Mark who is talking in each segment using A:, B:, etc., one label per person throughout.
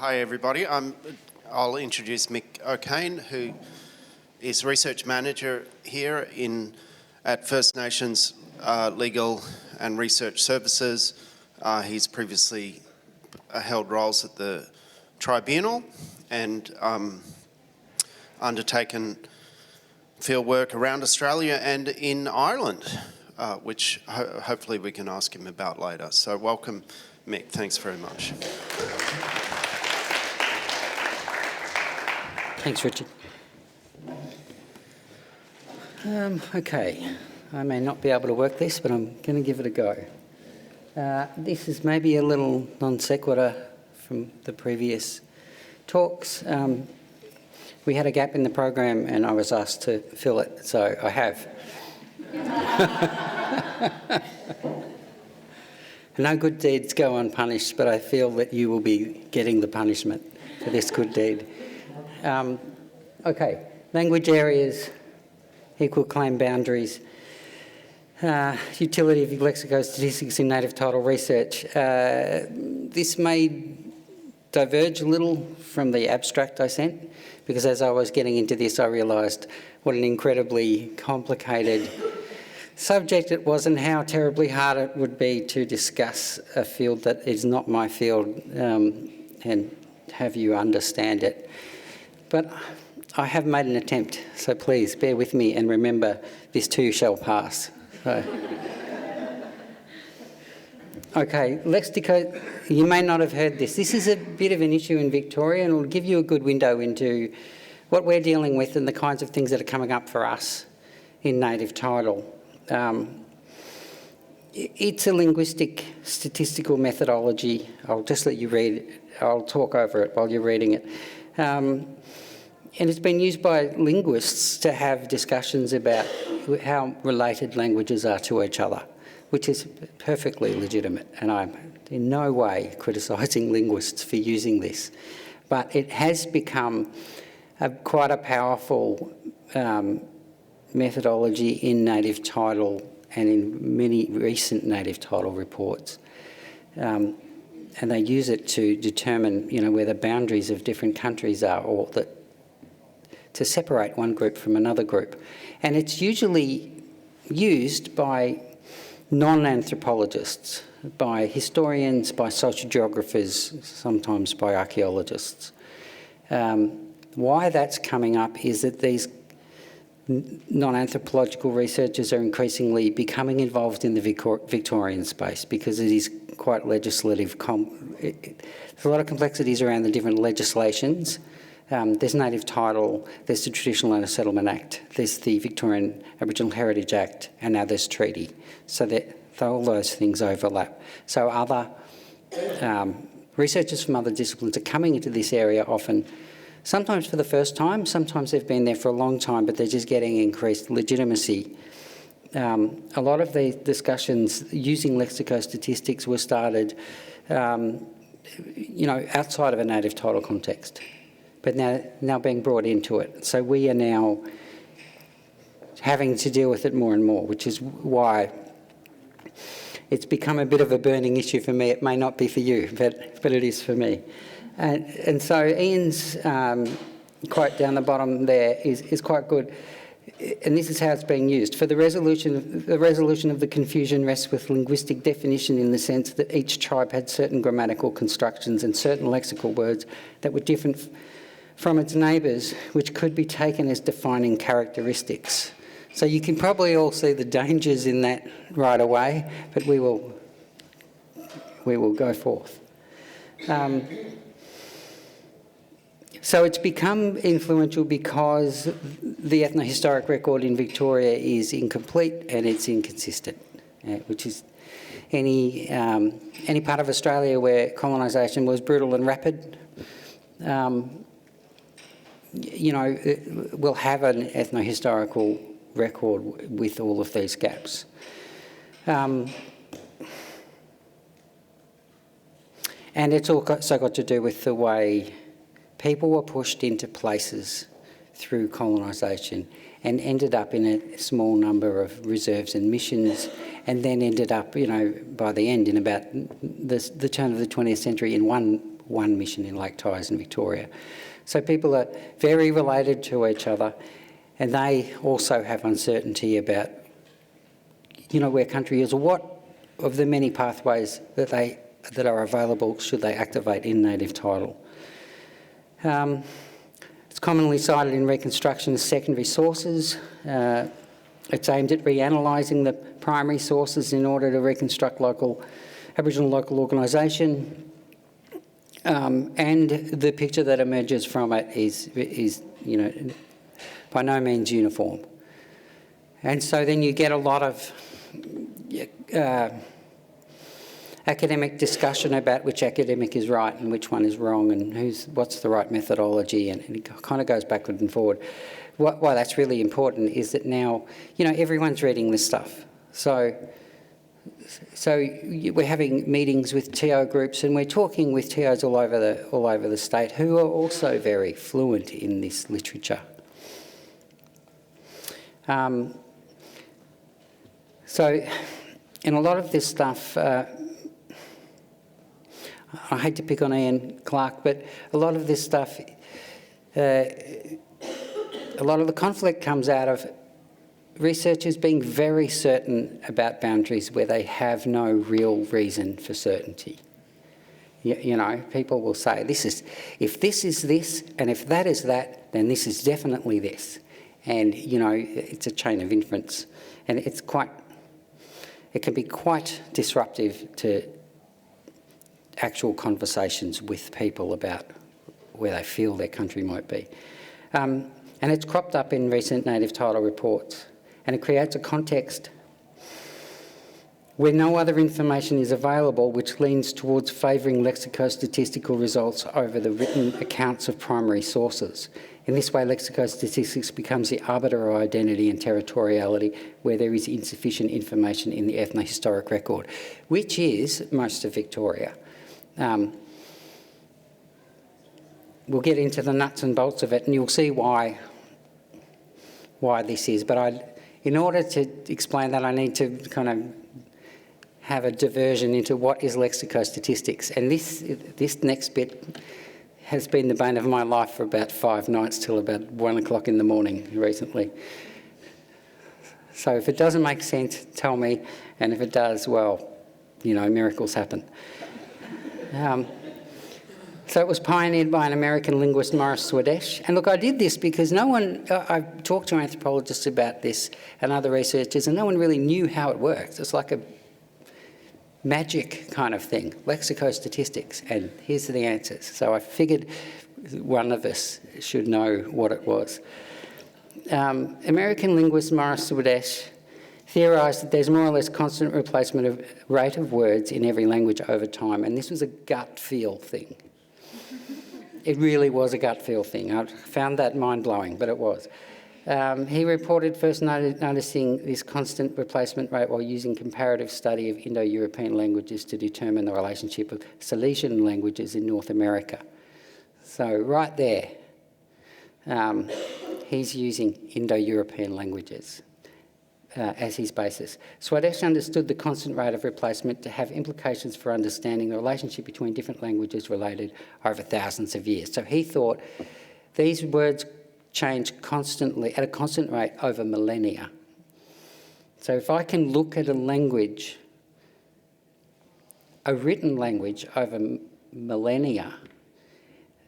A: Hi everybody, I'll introduce Mick O'Kane, who is Research Manager here at First Nations Legal and Research Services. He's previously held roles at the Tribunal and undertaken field work around Australia and in Ireland, which hopefully we can ask him about later. So welcome, Mick. Thanks very much.
B: Thanks, Richard. Okay, I may not be able to work this, but I'm going to give it a go. This is maybe a little non sequitur from the previous talks. We had a gap in the program and I was asked to fill it, so I have. No good deeds go unpunished, but I feel that you will be getting the punishment for this good deed. Okay, language areas, equal claim boundaries, utility of lexicostatistics in native title research. This may diverge a little from the abstract I sent, because as I was getting into this I realised what an incredibly complicated subject it was and how terribly hard it would be to discuss a field that is not my field and have you understand it. But I have made an attempt, so please bear with me and remember this too shall pass. So. Okay, lexico, you may not have heard this. This is a bit of an issue in Victoria and it will give you a good window into what we're dealing with and the kinds of things that are coming up for us in native title. It's a linguistic statistical methodology. I'll just let you read it. I'll talk over it while you're reading it. And it's been used by linguists to have discussions about how related languages are to each other, which is perfectly legitimate, and I'm in no way criticising linguists for using this. But it has become quite a powerful methodology in native title and in many recent native title reports. And they use it to determine, where the boundaries of different countries are, or to separate one group from another group. And it's usually used by non-anthropologists, by historians, by sociogeographers, sometimes by archaeologists. Why that's coming up is that these non-anthropological researchers are increasingly becoming involved in the Victorian space because it is quite legislative. There's a lot of complexities around the different legislations. There's native title, there's the Traditional Owner Settlement Act, there's the Victorian Aboriginal Heritage Act, and now there's treaty. So that all those things overlap. So other researchers from other disciplines are coming into this area often, sometimes for the first time, sometimes they've been there for a long time, but they're just getting increased legitimacy. A lot of the discussions using lexicostatistics were started, outside of a native title context, but now being brought into it. So we are now having to deal with it more and more, which is why it's become a bit of a burning issue for me. It may not be for you, but it is for me. And so Ian's quote down the bottom there is quite good, and this is how it's being used. For the resolution of the confusion rests with linguistic definition in the sense that each tribe had certain grammatical constructions and certain lexical words that were different from its neighbours, which could be taken as defining characteristics. So you can probably all see the dangers in that right away, but we will go forth. So it's become influential because the ethnohistoric record in Victoria is incomplete and it's inconsistent, which is any part of Australia where colonisation was brutal and rapid, will have an ethnohistorical record with all of these gaps. And it's also got to do with the way people were pushed into places through colonisation and ended up in a small number of reserves and missions, and then ended up, by the end, in about the turn of the 20th century, in one one mission in Lake Tyers in Victoria. So people are very related to each other, and they also have uncertainty about, where country is, or what of the many pathways that are available should they activate in native title. It's commonly cited in reconstruction as secondary sources. It's aimed at reanalysing the primary sources in order to reconstruct Aboriginal local organisation. And the picture that emerges from it is by no means uniform. And so then you get a lot of academic discussion about which academic is right and which one is wrong and what's the right methodology, and it kind of goes backward and forward. Why that's really important is that now, everyone's reading this stuff. So we're having meetings with TO groups, and we're talking with TOs all over the state who are also very fluent in this literature. And a lot of this stuff, I hate to pick on Ian Clark, but a lot of this stuff, a lot of the conflict comes out of researchers being very certain about boundaries where they have no real reason for certainty. People will say, if this is this, and if that is that, then this is definitely this. And, it's a chain of inference. And it can be quite disruptive to actual conversations with people about where they feel their country might be. And it's cropped up in recent native title reports, and it creates a context where no other information is available, which leans towards favouring lexicostatistical results over the written accounts of primary sources. In this way, lexicostatistics becomes the arbiter of identity and territoriality where there is insufficient information in the ethnohistoric record, which is most of Victoria. We'll get into the nuts and bolts of it, and you'll see why this is. But in order to explain that, I need to kind of have a diversion into what is lexicostatistics. And this next bit has been the bane of my life for about 5 nights till about 1 o'clock in the morning recently. So if it doesn't make sense, tell me, and if it does, well, miracles happen. So it was pioneered by an American linguist, Morris Swadesh. And look, I did this because I talked to anthropologists about this and other researchers, and no one really knew how it works. It's like a magic kind of thing, lexicostatistics, and here's the answers. So I figured one of us should know what it was. American linguist Morris Swadesh theorised that there's more or less constant replacement of rate of words in every language over time, and this was a gut feel thing. It really was a gut feel thing. I found that mind-blowing, but it was. He reported first noticing this constant replacement rate while using comparative study of Indo-European languages to determine the relationship of Silesian languages in North America. So right there, he's using Indo-European languages as his basis. Swadesh understood the constant rate of replacement to have implications for understanding the relationship between different languages related over thousands of years. So he thought these words change constantly at a constant rate over millennia. So if I can look at a language, a written language over millennia,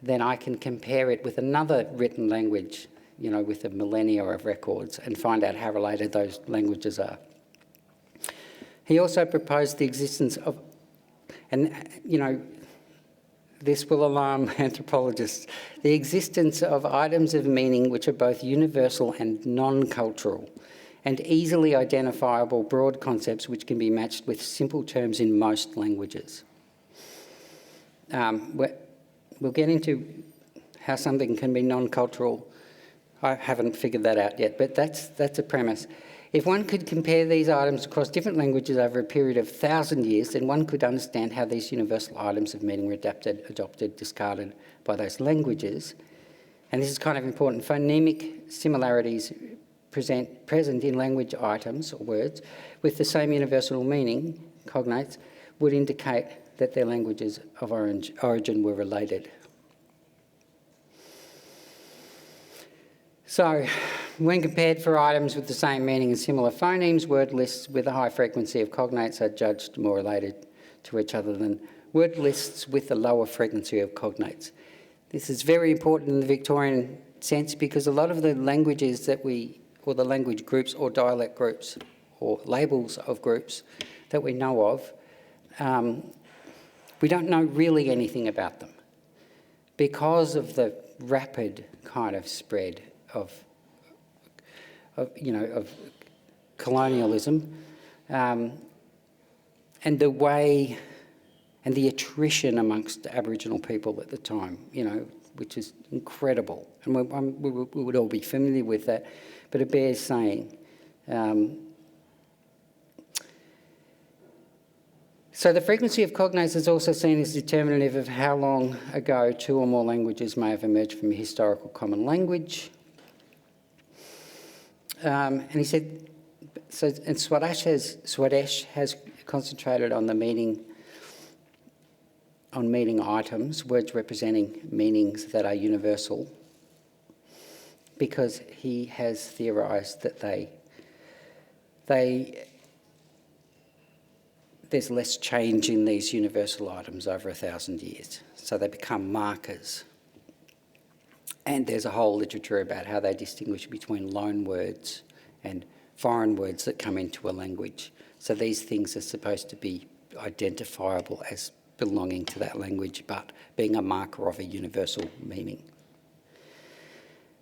B: then I can compare it with another written language, with a millennia of records, and find out how related those languages are. He also proposed the existence of, and this will alarm anthropologists, the existence of items of meaning which are both universal and non-cultural, and easily identifiable broad concepts which can be matched with simple terms in most languages. We'll get into how something can be non-cultural. I haven't figured that out yet, but that's a premise. If one could compare these items across different languages over a period of 1,000 years, then one could understand how these universal items of meaning were adopted, discarded by those languages. And this is kind of important. Phonemic similarities present in language items or words with the same universal meaning, cognates, would indicate that their languages of origin were related. So, when compared for items with the same meaning and similar phonemes, word lists with a high frequency of cognates are judged more related to each other than word lists with a lower frequency of cognates. This is very important in the Victorian sense because a lot of the languages that or the language groups or dialect groups or labels of groups that we know of, we don't know really anything about them because of the rapid kind of spread of colonialism, and the way and the attrition amongst Aboriginal people at the time, which is incredible. And we would all be familiar with that, but it bears saying. So the frequency of cognates is also seen as determinative of how long ago two or more languages may have emerged from a historical common language. And he said, and Swadesh has concentrated on meaning items, words representing meanings that are universal, because he has theorised that there's less change in these universal items over 1,000 years, so they become markers. And there's a whole literature about how they distinguish between loan words and foreign words that come into a language. So these things are supposed to be identifiable as belonging to that language, but being a marker of a universal meaning.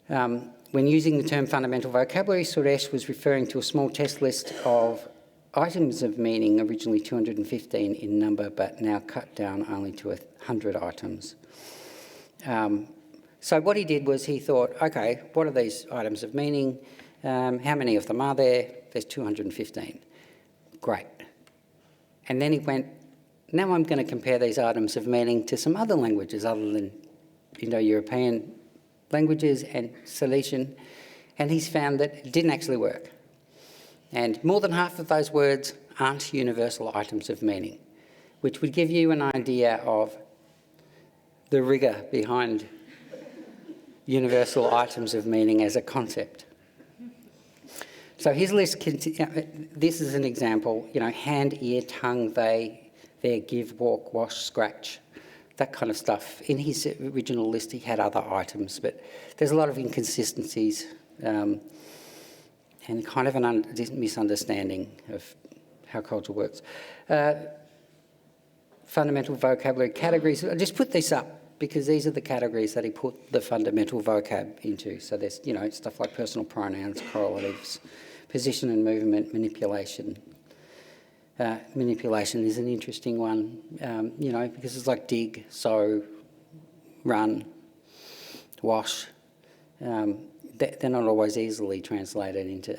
B: When using the term fundamental vocabulary, Suresh was referring to a small test list of items of meaning, originally 215 in number, but now cut down only to 100 items. So what he did was he thought, okay, what are these items of meaning? How many of them are there? There's 215. Great. And then he went, now I'm going to compare these items of meaning to some other languages other than Indo-European languages and Silesian, and he's found that it didn't actually work. And more than half of those words aren't universal items of meaning, which would give you an idea of the rigour behind universal items of meaning as a concept. So his list, this is an example, hand, ear, tongue, they, their, give, walk, wash, scratch, that kind of stuff. In his original list he had other items, but there's a lot of inconsistencies and kind of a misunderstanding of how culture works. Fundamental vocabulary categories, I just put this up because these are the categories that he put the fundamental vocab into. So there's, stuff like personal pronouns, correlatives, position and movement, manipulation. Manipulation is an interesting one, because it's like dig, sew, run, wash. They're not always easily translated into,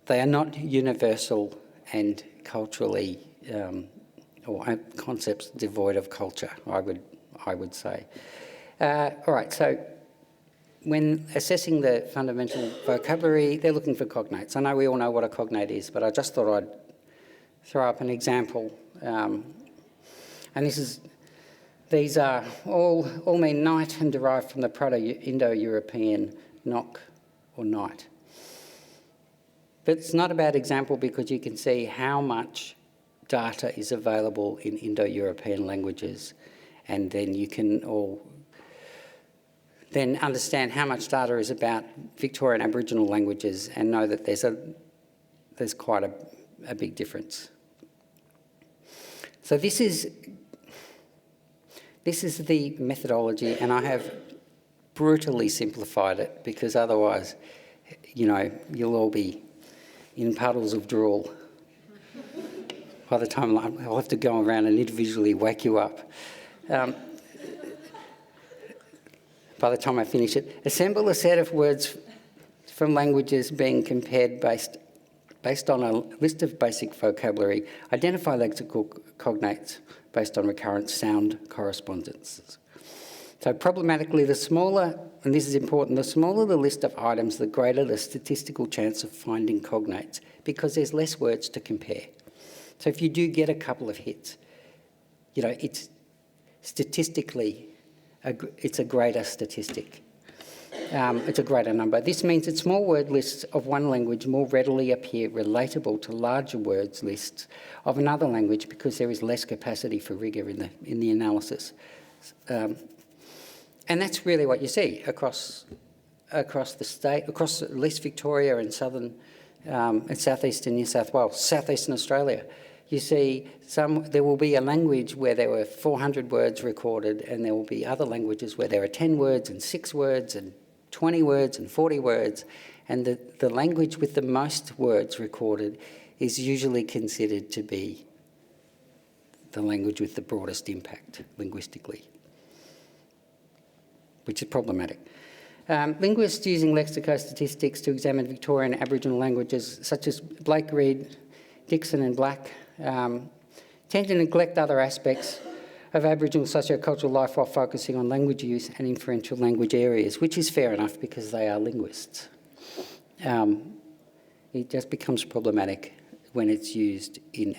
B: they are not universal and culturally, or concepts devoid of culture, I would say. All right, so when assessing the fundamental vocabulary, they're looking for cognates. I know we all know what a cognate is, but I just thought I'd throw up an example. And these are all mean night and derived from the Proto-Indo-European knock or night. But it's not a bad example because you can see how much data is available in Indo-European languages, and then you can all then understand how much data is about Victorian Aboriginal languages and know that there's quite a big difference. So this is the methodology, and I have brutally simplified it because otherwise, you'll all be in puddles of drool. By the time I'll have to go around and individually wake you up. By the time I finish it, assemble a set of words from languages being compared based on a list of basic vocabulary. Identify lexical cognates based on recurrent sound correspondences. So problematically, the smaller, and this is important, the smaller the list of items, the greater the statistical chance of finding cognates, because there's less words to compare. So if you do get a couple of hits, you know, it's statistically, it's a greater statistic. It's a greater number. This means that small word lists of one language more readily appear relatable to larger words lists of another language because there is less capacity for rigour in the analysis. And that's really what you see across the state, across at least Victoria and southern and southeastern New South Wales, southeastern Australia. You see there will be a language where there were 400 words recorded, and there will be other languages where there are 10 words and 6 words and 20 words and 40 words, and the language with the most words recorded is usually considered to be the language with the broadest impact linguistically, which is problematic. Linguists using lexicostatistics to examine Victorian Aboriginal languages, such as Blake, Reid, Dixon and Black, tend to neglect other aspects of Aboriginal sociocultural life while focusing on language use and inferential language areas, which is fair enough because they are linguists. It just becomes problematic when it's used in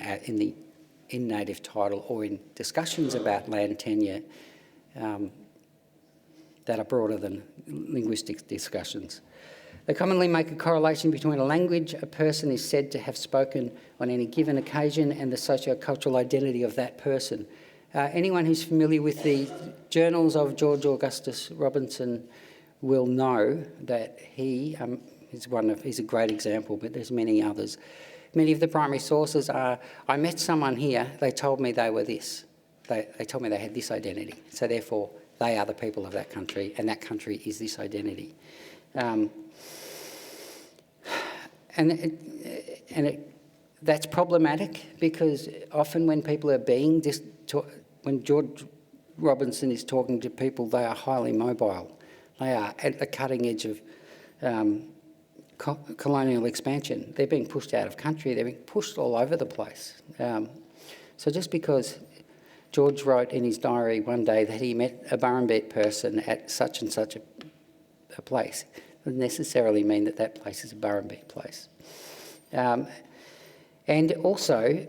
B: native title or in discussions about land tenure that are broader than linguistic discussions. They commonly make a correlation between a language a person is said to have spoken on any given occasion and the sociocultural identity of that person. Anyone who's familiar with the journals of George Augustus Robinson will know that he's a great example, but there's many others. Many of the primary sources are, I met someone here, they told me they were this. They told me they had this identity, so therefore they are the people of that country, and that country is this identity. That's problematic because often when people are when George Robinson is talking to people, they are highly mobile. They are at the cutting edge of colonial expansion. They're being pushed out of country. They're being pushed all over the place. So just because George wrote in his diary one day that he met a Burrumbete person at such and such a place doesn't necessarily mean that that place is a Burrumbete place. And also,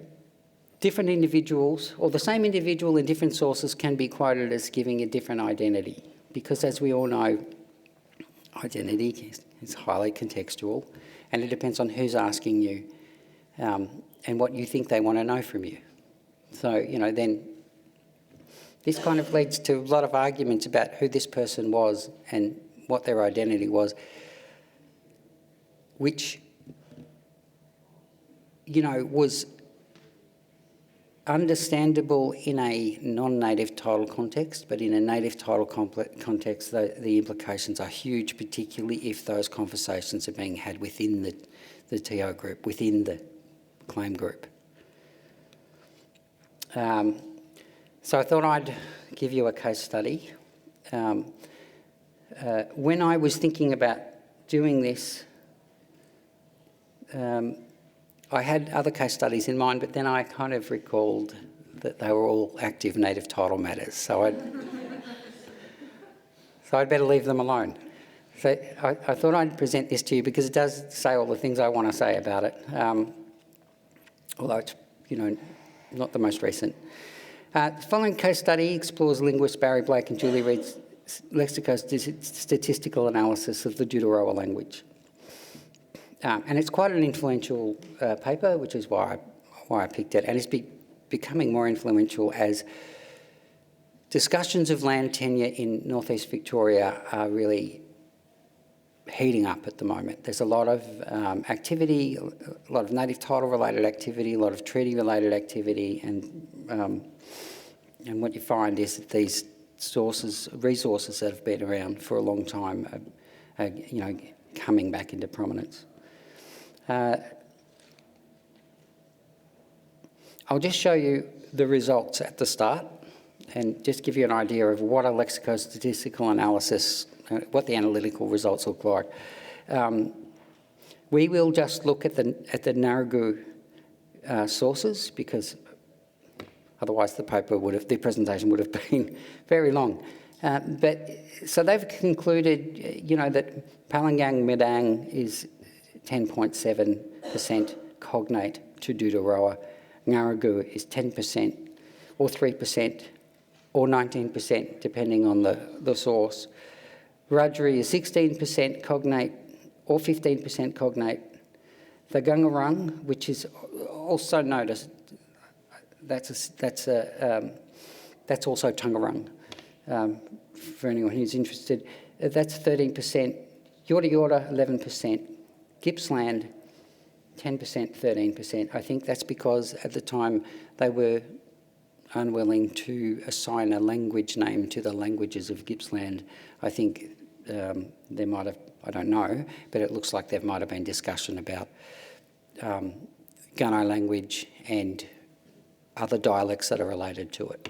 B: different individuals, or the same individual in different sources can be quoted as giving a different identity, because as we all know, identity is highly contextual, and it depends on who's asking you and what you think they want to know from you. So, then this kind of leads to a lot of arguments about who this person was and what their identity was, which, was understandable in a non-native title context, but in a native title context, the implications are huge, particularly if those conversations are being had within the TO group, within the claim group. So I thought I'd give you a case study. When I was thinking about doing this, I had other case studies in mind, but then I kind of recalled that they were all active native title matters, so I'd better leave them alone. So I thought I'd present this to you because it does say all the things I want to say about it, although it's, not the most recent. The following case study explores linguists Barry Blake and Julie Reid's lexicostatistical analysis of the Dudorowa language. And it's quite an influential paper, which is why I picked it, and it's becoming more influential as discussions of land tenure in northeast Victoria are really heating up at the moment. There's a lot of activity, a lot of native title related activity, a lot of treaty related activity, and what you find is that these resources that have been around for a long time are coming back into prominence. I'll just show you the results at the start and just give you an idea of what a lexicostatistical analysis, what the analytical results look like. We will just look at the Ngurrunggurru sources because otherwise the presentation would have been very long. So they've concluded, that Palangang Medang is 10.7% cognate to Dudarawa. Ngaragu is 10% or 3% or 19%, depending on the source. Rudgery is 16% cognate or 15% cognate. The Gungarung, which is also noticed, that's also Tungarung, for anyone who's interested. That's 13%. Yorta Yorta, 11%. Gippsland, 10%, 13%. I think that's because at the time they were unwilling to assign a language name to the languages of Gippsland. I think there might have, I don't know, but it looks like there might have been discussion about Gunno language and other dialects that are related to it.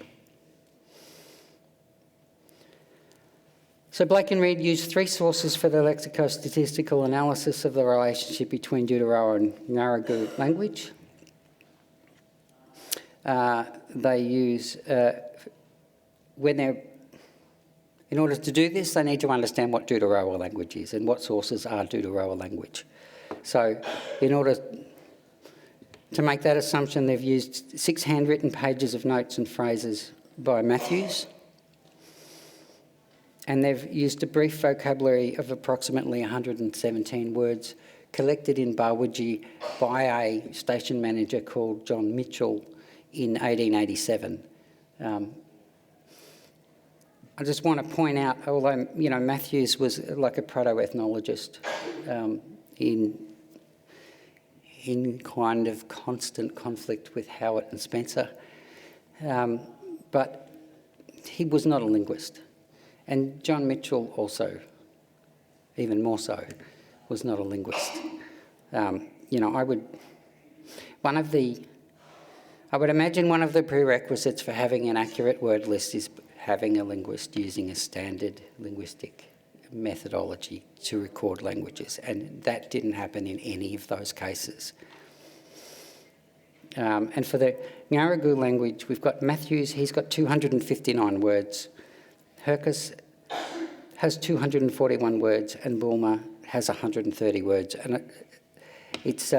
B: So Blake and Reed used 3 sources for the lexico-statistical analysis of the relationship between Dudarawa and Ngaragu language. They use, in order to do this, they need to understand what Dudarawa language is and what sources are Dudarawa language. So in order to make that assumption, they've used 6 handwritten pages of notes and phrases by Matthews, and they've used a brief vocabulary of approximately 117 words collected in Barwudji by a station manager called John Mitchell in 1887. I just want to point out, although Matthews was like a proto-ethnologist in kind of constant conflict with Howard and Spencer, but he was not a linguist. And John Mitchell also, even more so, was not a linguist. I would imagine one of the prerequisites for having an accurate word list is having a linguist using a standard linguistic methodology to record languages, and that didn't happen in any of those cases. And for the Ngaragu language, we've got Matthews, he's got 259 words. Hercus has 241 words, and Bulmer has 130 words. And it's...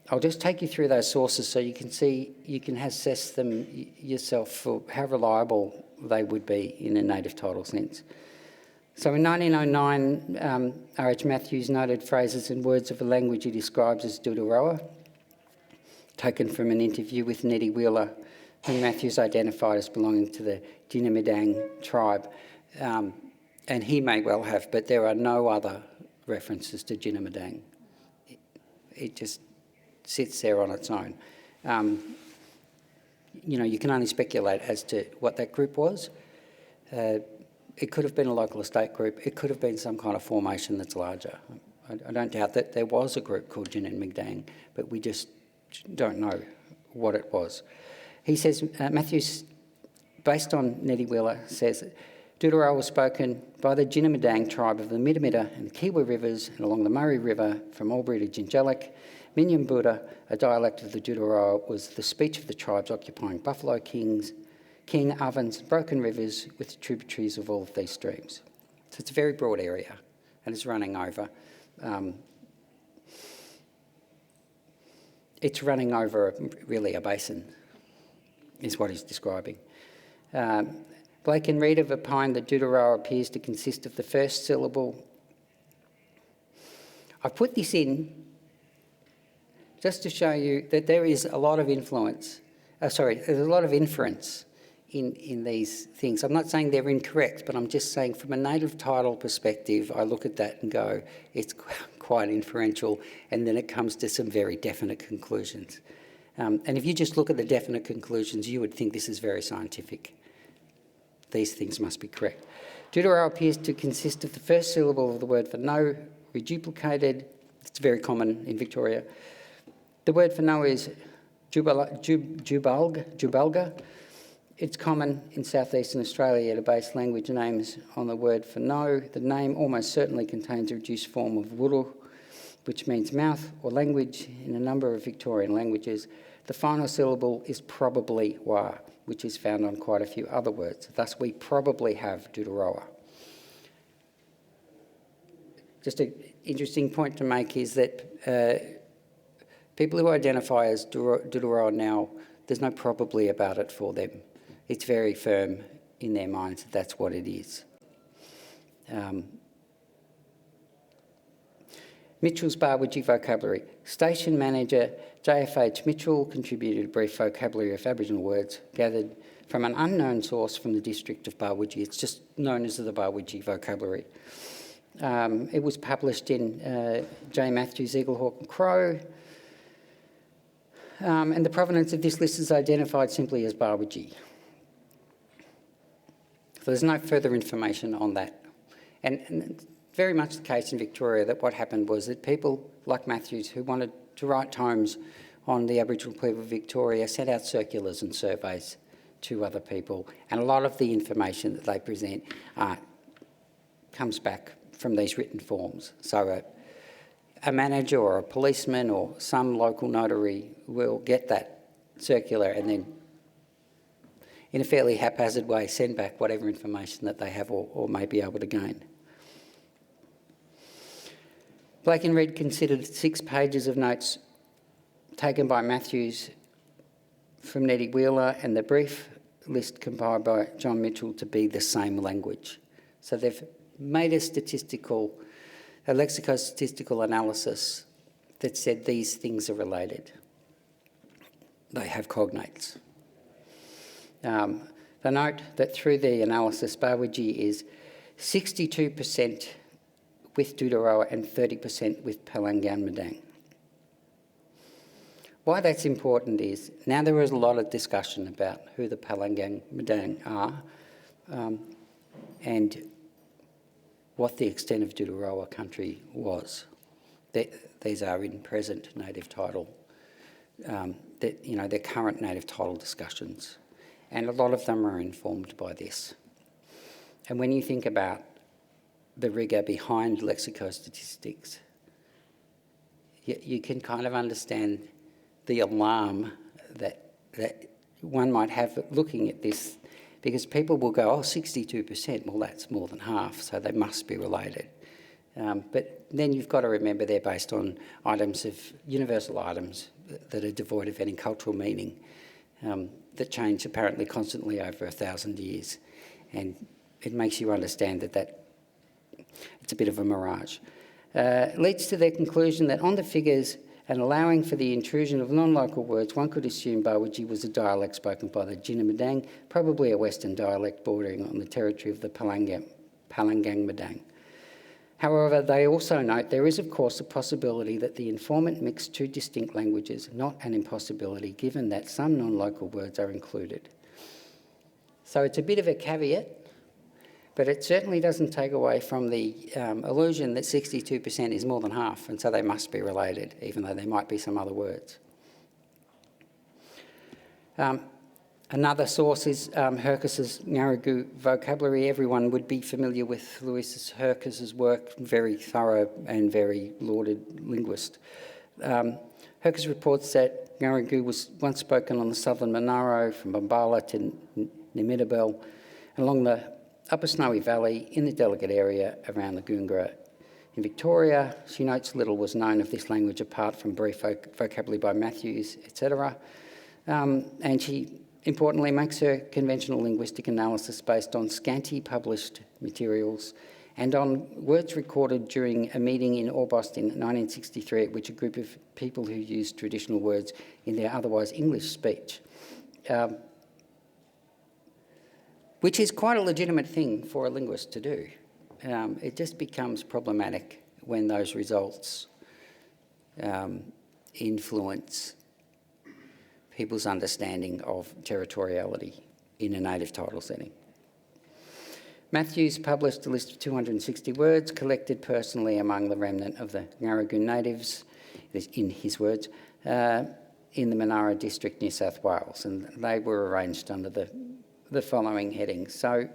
B: I'll just take you through those sources so you can see, you can assess them yourself for how reliable they would be in a native title sense. So in 1909, R.H. Matthews noted phrases and words of a language he describes as Dudarawa, taken from an interview with Neddy Wheeler, whom Matthews identified as belonging to the Jinamidang tribe. And he may well have, but there are no other references to Jinamidang. It just sits there on its own. You can only speculate as to what that group was. It could have been a local estate group. It could have been some kind of formation that's larger. I don't doubt that there was a group called Jinamidang, but we just don't know what it was. He says, Matthews, based on Neddy Wheeler, says, Dudarawa was spoken by the Jinamidang tribe of the Midamida and the Kiwa rivers and along the Murray River from Albury to Jingellic. Minyambuda, a dialect of the Dudarawa, was the speech of the tribes occupying Buffalo Kings, King Ovens, Broken Rivers with tributaries of all of these streams. So it's a very broad area and it's running over. It's running over really a basin, is what he's describing. Blake and Reed have opined that Dudarawa appears to consist of the first syllable. I've put this in just to show you that there is a lot of influence, there's a lot of inference in these things. I'm not saying they're incorrect, but I'm just saying from a native title perspective, I look at that and go, it's quite inferential, and then it comes to some very definite conclusions. And if you just look at the definite conclusions, you would think this is very scientific. These things must be correct. Dudarawa appears to consist of the first syllable of the word for no, reduplicated. It's very common in Victoria. The word for no is Jubalga. It's common in southeastern Australia to base language names on the word for no. The name almost certainly contains a reduced form of wuru, which means mouth or language in a number of Victorian languages. The final syllable is probably wa. which is found on quite a few other words. Thus, we probably have Doodarowa. Just an interesting point to make is that people who identify as Doodarowa now, there's no probably about it for them. It's very firm in their minds that that's what it is. Mitchell's Barwidgee vocabulary. Station manager JFH Mitchell contributed a brief vocabulary of Aboriginal words gathered from an unknown source from the district of Barwidgee. It's just known as the Barwidgee vocabulary. It was published in J. Matthews, Eaglehawk and Crow. And the provenance of this list is identified simply as Barwidgee. So there's no further information on that. And very much the case in Victoria that what happened was that people like Matthews who wanted to write tomes on the Aboriginal people of Victoria sent out circulars and surveys to other people, and a lot of the information that they present comes back from these written forms. So a manager or a policeman or some local notary will get that circular and then in a fairly haphazard way send back whatever information that they have or may be able to gain. Blake and Reid considered 6 pages of notes taken by Matthews from Nettie Wheeler and the brief list compiled by John Mitchell to be the same language. So they've made a lexicostatistical analysis that said these things are related. They have cognates. They note that through the analysis, Barwidgee is 62% with Doodarowa and 30% with Palangan Madang. Why that's important is now there is a lot of discussion about who the Palangan Madang are and what the extent of Doodarowa country was. These are in present native title, their current native title discussions, and a lot of them are informed by this. And when you think about the rigour behind lexicostatistics, you can kind of understand the alarm that one might have looking at this, because people will go, 62%, well, that's more than half, so they must be related. But then you've got to remember they're based on universal items that are devoid of any cultural meaning, that change apparently constantly over 1,000 years. And it makes you understand that it's a bit of a mirage. Leads to their conclusion that on the figures and allowing for the intrusion of non-local words, one could assume Barwidgee was a dialect spoken by the Jina Madang, probably a Western dialect bordering on the territory of the Palangang Madang. However, they also note there is, of course, a possibility that the informant mixed 2 distinct languages, not an impossibility, given that some non-local words are included. So it's a bit of a caveat, but it certainly doesn't take away from the illusion that 62% is more than half, and so they must be related, even though there might be some other words. Another source is Hercus's Ngarigu vocabulary. Everyone would be familiar with Louis Hercus's work, very thorough and very lauded linguist. Hercus reports that Ngarigu was once spoken on the southern Monaro from Bombala to Nimidabel, along the Upper Snowy Valley in the delegate area around the Goongerah. In Victoria, she notes little was known of this language apart from brief vocabulary by Matthews, etc. And she importantly makes her conventional linguistic analysis based on scanty published materials and on words recorded during a meeting in Orbost in 1963 at which a group of people who used traditional words in their otherwise English speech, which is quite a legitimate thing for a linguist to do. It just becomes problematic when those results influence people's understanding of territoriality in a native title setting. Matthews published a list of 260 words collected personally among the remnant of the Ngarigu natives, in his words, in the Monaro district, New South Wales, and they were arranged under the following headings. So,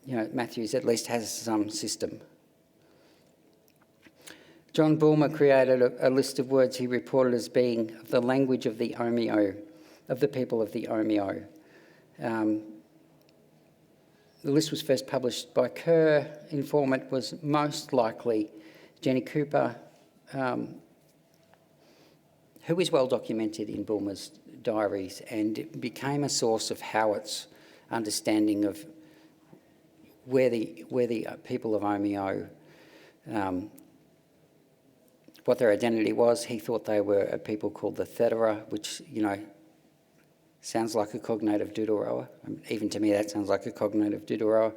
B: Matthews at least has some system. John Bulmer created a list of words he reported as being the language of the Omeo of the people of the Omeo. The list was first published by Kerr. Informant was most likely Jenny Cooper, who is well documented in Bulmer's diaries and became a source of Howitt's understanding of where the people of Omeo, what their identity was. He thought they were a people called the Thedera, which, sounds like a cognate of Deuteroa. Even to me, that sounds like a cognate of Deuteroa.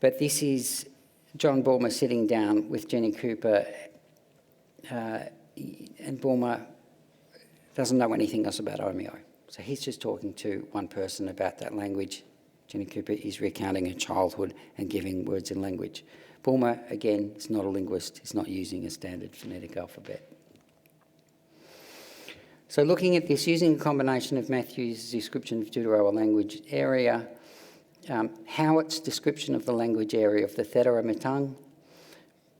B: But this is John Bulmer sitting down with Jenny Cooper, and Bulmer doesn't know anything else about Omeo. So he's just talking to one person about that language. Jenny Cooper is recounting her childhood and giving words in language. Bulmer, again, is not a linguist. He's not using a standard phonetic alphabet. So looking at this, using a combination of Matthew's description of Deuteroa language area, Howitt's description of the language area of the Thedera Mitang,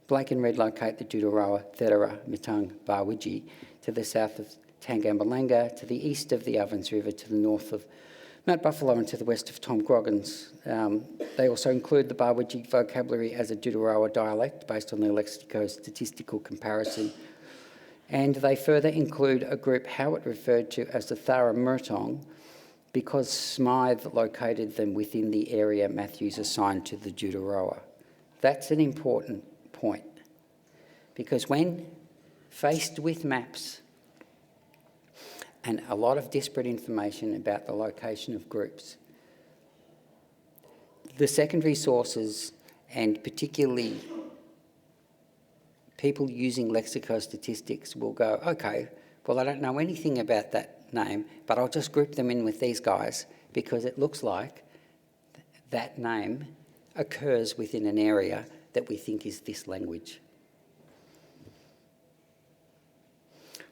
B: Blake and Reid locate the Deuteroa Thedera Mitang Barwiji to the south of Tangambalanga, to the east of the Ovens River, to the north of Mount Buffalo, and to the west of Tom Grogan's. They also include the Barwiji vocabulary as a Deuteroa dialect based on their lexico-statistical comparison. And they further include a group Howitt referred to as the Thara Murtong because Smythe located them within the area Matthews assigned to the Deuteroa. That's an important point because when faced with maps and a lot of disparate information about the location of groups, the secondary sources, and particularly people using lexicostatistics, will go, okay, well, I don't know anything about that name, but I'll just group them in with these guys because it looks like that name occurs within an area that we think is this language.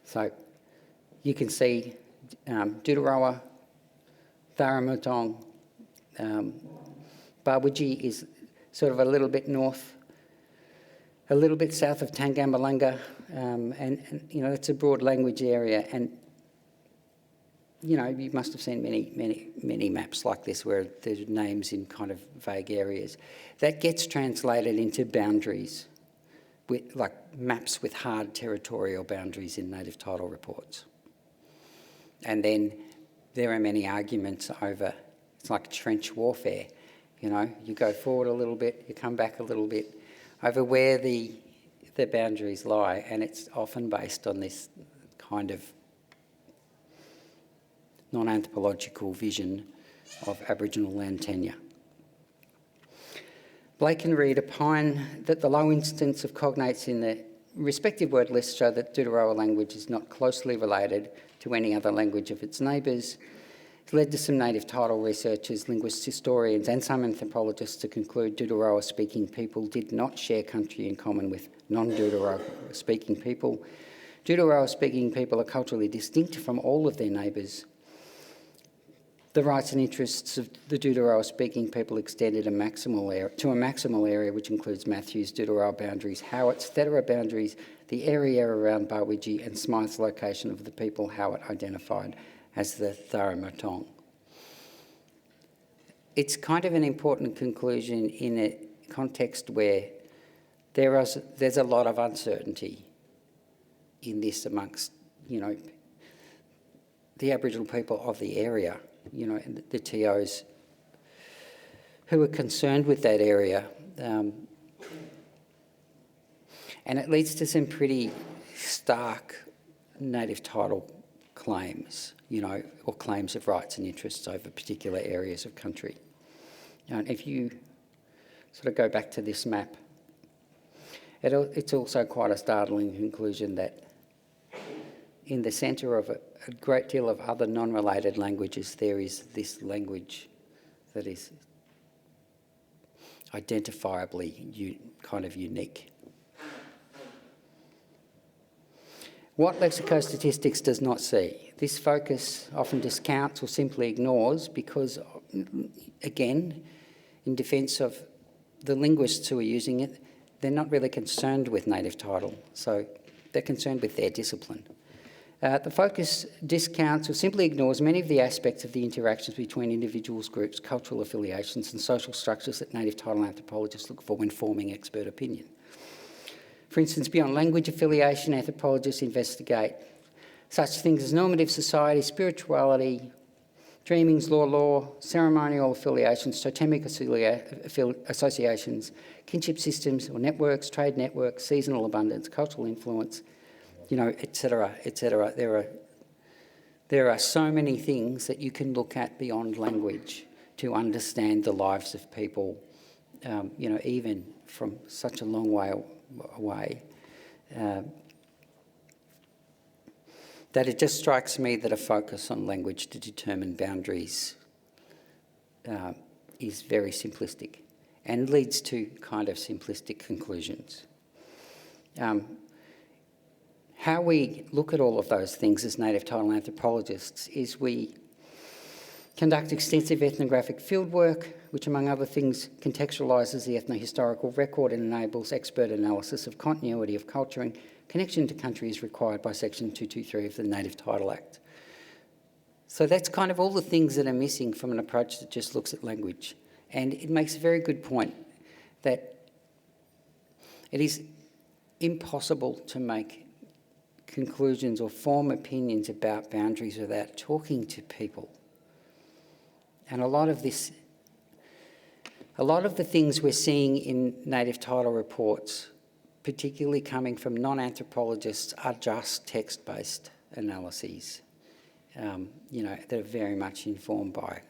B: So you can see Deuteroa, Tharamutong, Barwiji is sort of a little bit north, a little bit south of Tangambalanga, and it's a broad language area. And you must have seen many maps like this where there's names in kind of vague areas. That gets translated into boundaries, like maps with hard territorial boundaries in native title reports. And then there are many arguments over, it's like trench warfare, you go forward a little bit, you come back a little bit, over where the boundaries lie, and it's often based on this kind of non-anthropological vision of Aboriginal land tenure. Blake and Reid opine that the low instance of cognates in the respective word lists show that Deuteroa language is not closely related to any other language of its neighbours. It led to some native title researchers, linguists, historians and some anthropologists to conclude Deuteroa-speaking people did not share country in common with non-Deuteroa-speaking people. Deuteroa-speaking people are culturally distinct from all of their neighbours. The rights and interests of the Deuteroa-speaking people extended to a maximal area which includes Matthew's Deuteroa boundaries, Howitt's Thedera boundaries, the area around Barwiji and Smythe's location of the people Howitt identified as the Tharamutong. It's kind of an important conclusion in a context where there's a lot of uncertainty in this amongst, the Aboriginal people of the area, and the TOs who are concerned with that area. And it leads to some pretty stark native title claims, or claims of rights and interests over particular areas of country. And if you sort of go back to this map, it's also quite a startling conclusion that in the centre of a great deal of other non-related languages, there is this language that is identifiably kind of unique. What lexicostatistics does not see, this focus often discounts or simply ignores because, again, in defence of the linguists who are using it, they're not really concerned with native title. So They're concerned with their discipline. The focus discounts or simply ignores many of the aspects of the interactions between individuals, groups, cultural affiliations and social structures that native title anthropologists look for when forming expert opinion. For instance, beyond language affiliation, anthropologists investigate such things as normative society, spirituality, dreamings, law, ceremonial affiliations, totemic associations, kinship systems or networks, trade networks, seasonal abundance, cultural influence, etc., etc. There are so many things that you can look at beyond language to understand the lives of people, even from such a long way away. That it just strikes me that a focus on language to determine boundaries is very simplistic and leads to kind of simplistic conclusions. How we look at all of those things as native title anthropologists is we conduct extensive ethnographic fieldwork, which among other things contextualises the ethnohistorical record and enables expert analysis of continuity of culture and connection to country as required by Section 223 of the Native Title Act. So that's kind of all the things that are missing from an approach that just looks at language. And it makes a very good point that it is impossible to make conclusions or form opinions about boundaries without talking to people. And a lot of the things we're seeing in native title reports, particularly coming from non-anthropologists, are just text-based analyses, that are very much informed by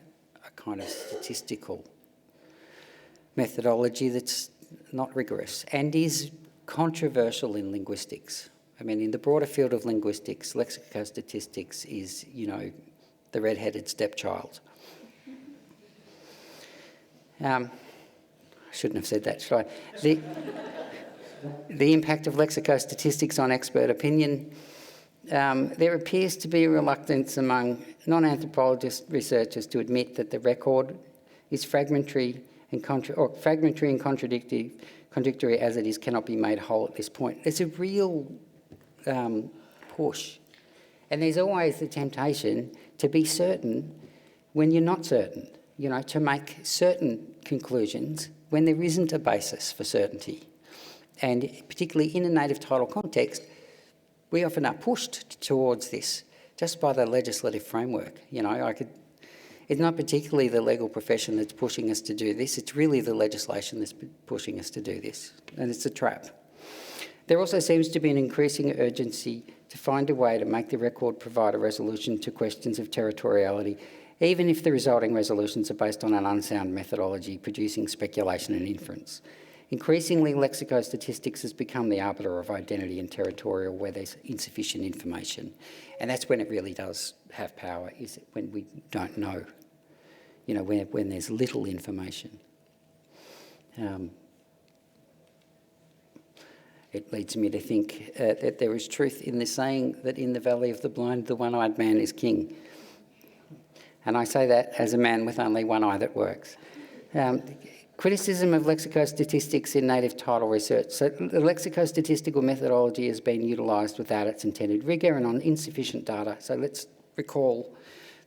B: a kind of statistical methodology that's not rigorous and is controversial in linguistics. I mean, in the broader field of linguistics, lexicostatistics is, the red-headed stepchild. I shouldn't have said that, should I? The impact of lexicostatistics on expert opinion. There appears to be a reluctance among non-anthropologist researchers to admit that the record is fragmentary and contradictory as it is, cannot be made whole at this point. There's a real push. And there's always the temptation to be certain when you're not certain, to make certain conclusions when there isn't a basis for certainty. And particularly in a native title context, we often are pushed towards this just by the legislative framework. It's not particularly the legal profession that's pushing us to do this, it's really the legislation that's pushing us to do this, and it's a trap. There also seems to be an increasing urgency to find a way to make the record provide a resolution to questions of territoriality, even if the resulting resolutions are based on an unsound methodology producing speculation and inference. Increasingly, lexicostatistics has become the arbiter of identity and territorial where there's insufficient information. And that's when it really does have power, is when we don't know, when there's little information. It leads me to think that there is truth in the saying that in the valley of the blind, the one-eyed man is king. And I say that as a man with only one eye that works. Criticism of lexicostatistics in native title research. So the lexicostatistical methodology has been utilised without its intended rigour and on insufficient data. So let's recall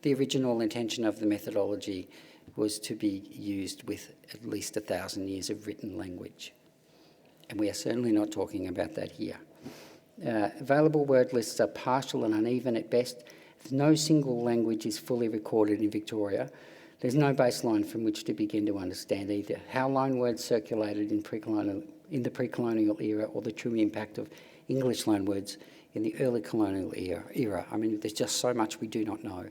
B: the original intention of the methodology was to be used with at least 1,000 years of written language. And we are certainly not talking about that here. Available word lists are partial and uneven at best. No single language is fully recorded in Victoria. There's no baseline from which to begin to understand either how loanwords circulated in the pre-colonial era or the true impact of English loanwords in the early colonial era. I mean, there's just so much we do not know.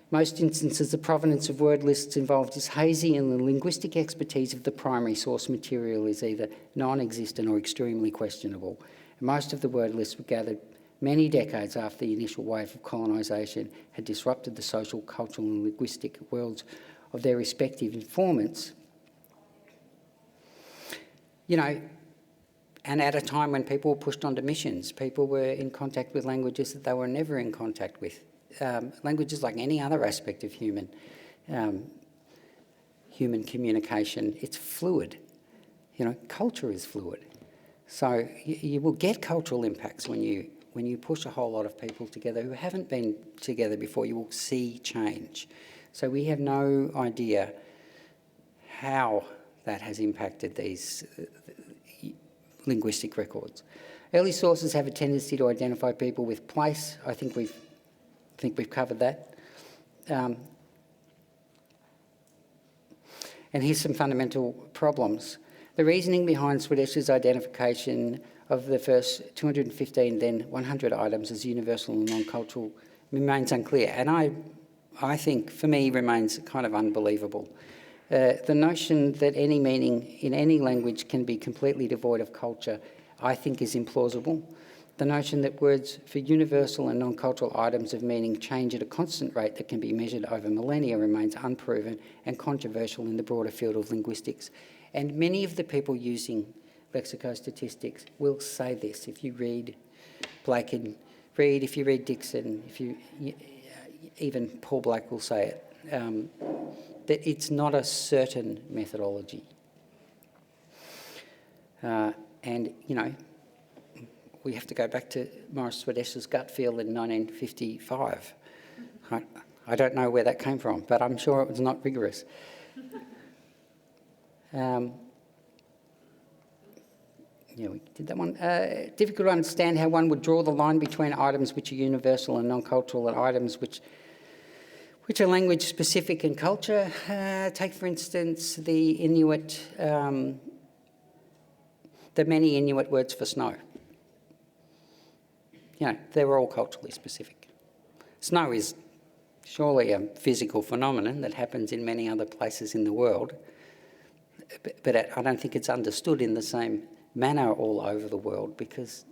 B: Most instances, the provenance of word lists involved is hazy and the linguistic expertise of the primary source material is either non-existent or extremely questionable. And most of the word lists were gathered many decades after the initial wave of colonisation had disrupted the social, cultural and linguistic worlds of their respective informants. And at a time when people were pushed onto missions, people were in contact with languages that they were never in contact with. Languages, like any other aspect of human communication, it's fluid. Culture is fluid. So you will get cultural impacts when you push a whole lot of people together who haven't been together before. You will see change. So we have no idea how that has impacted these linguistic records. Early sources have a tendency to identify people with place. I think we've covered that. And here's some fundamental problems. The reasoning behind Swedesh's identification of the first 215, then 100 items as universal and non-cultural remains unclear, and I think, for me, remains kind of unbelievable. The notion that any meaning in any language can be completely devoid of culture, I think, is implausible. The notion that words for universal and non-cultural items of meaning change at a constant rate that can be measured over millennia remains unproven and controversial in the broader field of linguistics. And many of the people using lexicostatistics will say this. If you read Blake and Reid, if you read Dixon, even Paul Blake will say it, that it's not a certain methodology. And, we have to go back to Maurice Swedesh's gut feel in 1955. I don't know where that came from, but I'm sure it was not rigorous. We did that one. Difficult to understand how one would draw the line between items which are universal and non-cultural and items which are language-specific and culture. Take, for instance, the Inuit, the many Inuit words for snow. They're all culturally specific. Snow is surely a physical phenomenon that happens in many other places in the world, but I don't think it's understood in the same manner all over the world because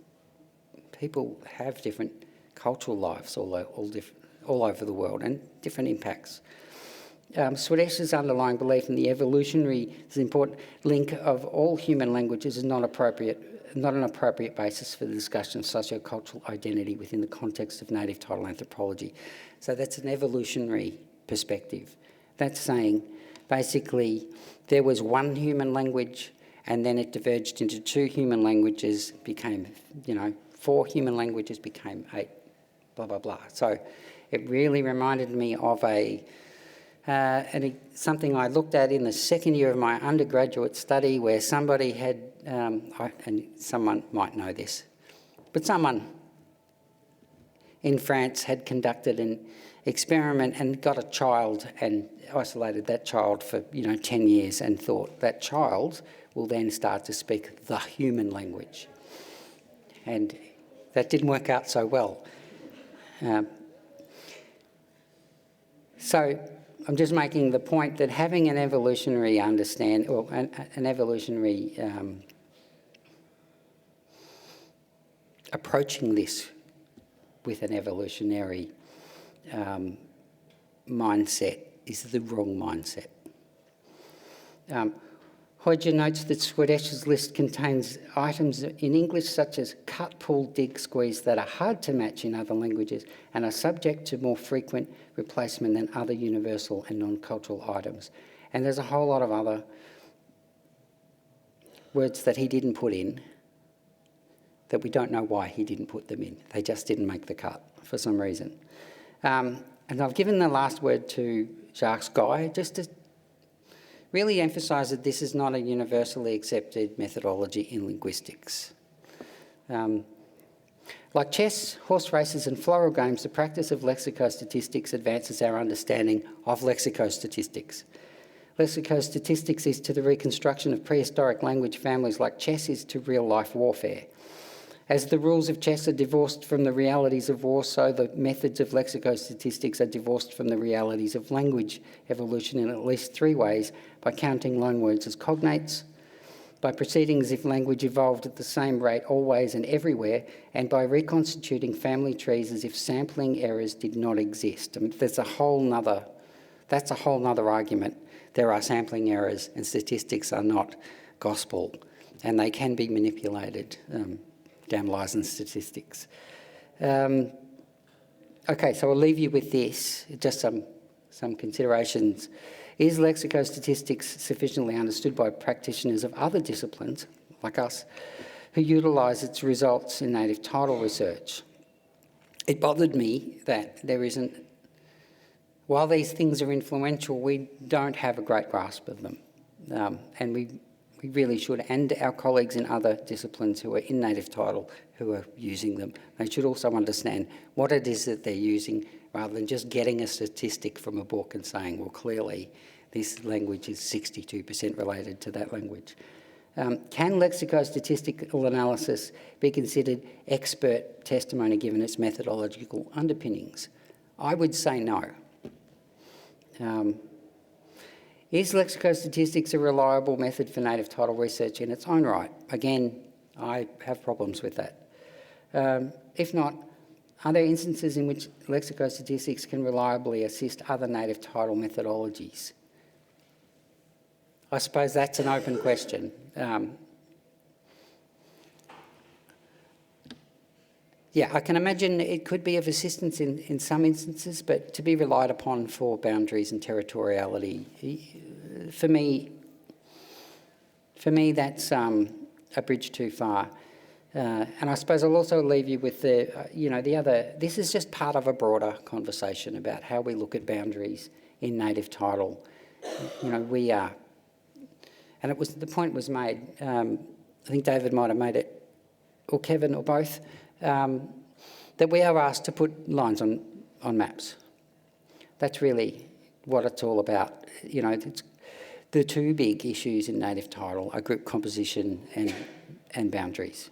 B: people have different cultural lives all over the world and different impacts. Swedesh's underlying belief in the evolutionary important link of all human languages is not an appropriate basis for the discussion of sociocultural identity within the context of native title anthropology. So that's an evolutionary perspective. That's saying basically there was one human language and then it diverged into 2 human languages, became, 4 human languages, became 8, blah, blah, blah. So it really reminded me of something I looked at in the second year of my undergraduate study where somebody had, and someone might know this, but someone in France had conducted an experiment and got a child and isolated that child for 10 years and thought that child will then start to speak the human language. And that didn't work out so well. So I'm just making the point that having an evolutionary an evolutionary approaching this with an evolutionary mindset is the wrong mindset. Hodger notes that Swedesh's list contains items in English such as cut, pull, dig, squeeze that are hard to match in other languages and are subject to more frequent replacement than other universal and non-cultural items. And there's a whole lot of other words that he didn't put in that we don't know why he didn't put them in. They just didn't make the cut for some reason. And I've given the last word to Jacques Guy just to really emphasise that this is not a universally accepted methodology in linguistics. Like chess, horse races and floral games, the practice of lexicostatistics advances our understanding of lexicostatistics. Lexicostatistics is to the reconstruction of prehistoric language families like chess is to real-life warfare. As the rules of chess are divorced from the realities of war, so the methods of lexicostatistics are divorced from the realities of language evolution in at least 3 ways: by counting loanwords as cognates, by proceeding as if language evolved at the same rate always and everywhere, and by reconstituting family trees as if sampling errors did not exist. I mean, that's a whole nother argument. There are sampling errors and statistics are not gospel, and they can be manipulated. Damn lies and statistics. Okay, so I'll leave you with this, just some considerations. Is lexicostatistics sufficiently understood by practitioners of other disciplines, like us, who utilise its results in native title research. It bothered me that there isn't, while these things are influential, we don't have a great grasp of them. And we really should, and our colleagues in other disciplines who are in native title who are using them, they should also understand what it is that they're using, rather than just getting a statistic from a book and saying, well, clearly this language is 62% related to that language. Can lexicostatistical analysis be considered expert testimony given its methodological underpinnings? I would say no. Is lexicostatistics a reliable method for native title research in its own right? Again, I have problems with that. If not, are there instances in which lexicostatistics can reliably assist other native title methodologies? I suppose that's an open question. Yeah, I can imagine it could be of assistance in some instances, but to be relied upon for boundaries and territoriality, for me that's a bridge too far. And I suppose I'll also leave you with the other. This is just part of a broader conversation about how we look at boundaries in native title. We are, and the point was made. I think David might have made it, or Kevin, or both. That we are asked to put lines on maps. That's really what it's all about. It's the two big issues in native title are group composition and boundaries.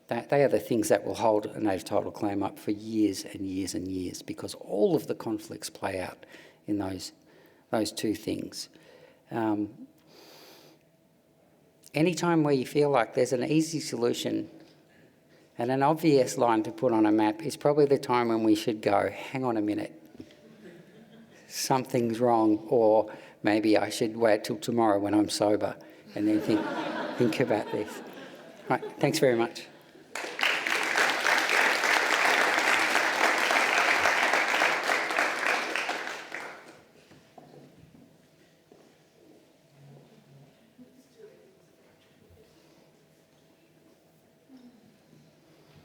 B: They are the things that will hold a native title claim up for years and years and years, because all of the conflicts play out in those two things. Anytime where you feel like there's an easy solution and an obvious line to put on a map is probably the time when we should go, hang on a minute, something's wrong, or maybe I should wait till tomorrow when I'm sober and then think about this. Right, thanks very much.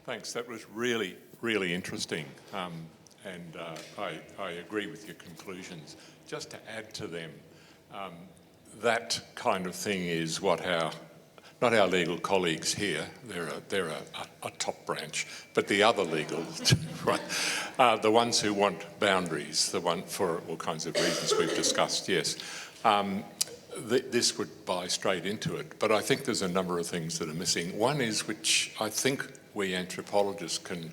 C: Thanks. That was really, really interesting, and I agree with your conclusions. Just to add to them, that kind of thing is what not our legal colleagues here, they're a top branch, but the other legal, right, the ones who want boundaries, the one for all kinds of reasons we've discussed, yes. This would buy straight into it, but I think there's a number of things that are missing. One is, which I think we anthropologists can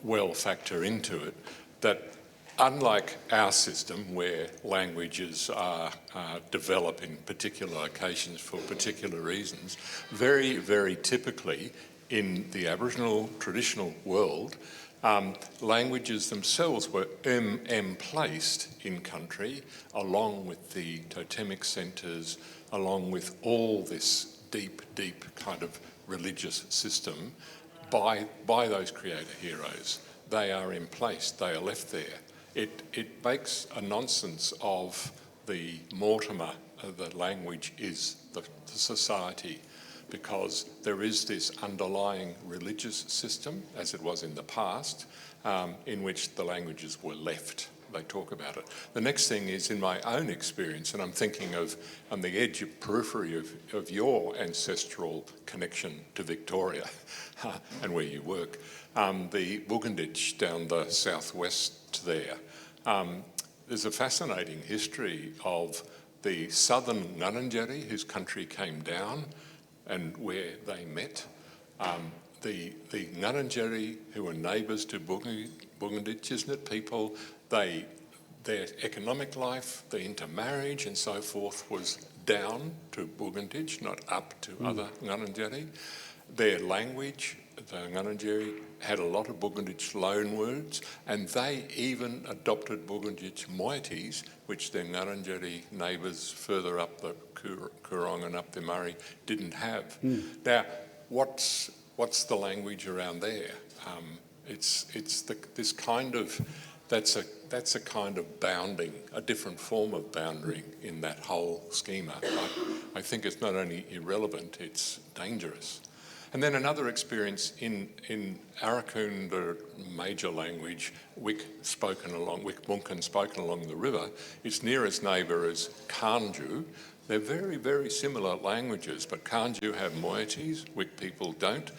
C: well factor into it, that unlike our system where languages are developed in particular locations for particular reasons, very, very typically in the Aboriginal traditional world, languages themselves were placed in country along with the totemic centres, along with all this deep, deep kind of religious system by those creator heroes. They are in place, they are left there. It makes a nonsense of the Mortimer, the language is the society, because there is this underlying religious system, as it was in the past, in which the languages were left. They talk about it. The next thing is, in my own experience, and I'm thinking of on the edge of periphery of your ancestral connection to Victoria and where you work, the Buganditj down the southwest there. There's a fascinating history of the southern Ngarrindjeri, whose country came down and where they met. The Ngarrindjeri, who were neighbours to Buganditj, isn't it? People, their economic life, the intermarriage and so forth was down to Buganditj, not up to other Ngarrindjeri. Their language, the Ngarrindjeri, had a lot of Buganditj loan words, and they even adopted Buganditj moieties, which their Ngarrindjeri neighbours further up the Coorong and up the Murray didn't have. Now, what's the language around there? This kind of, that's a kind of bounding, a different form of boundary in that whole schema. I think it's not only irrelevant, it's dangerous. And then another experience in Aurukun, the major language, Wik Munkan spoken along the river, its nearest neighbour is Kanju. They're very, very similar languages, but Kanju have moieties, Wik people don't.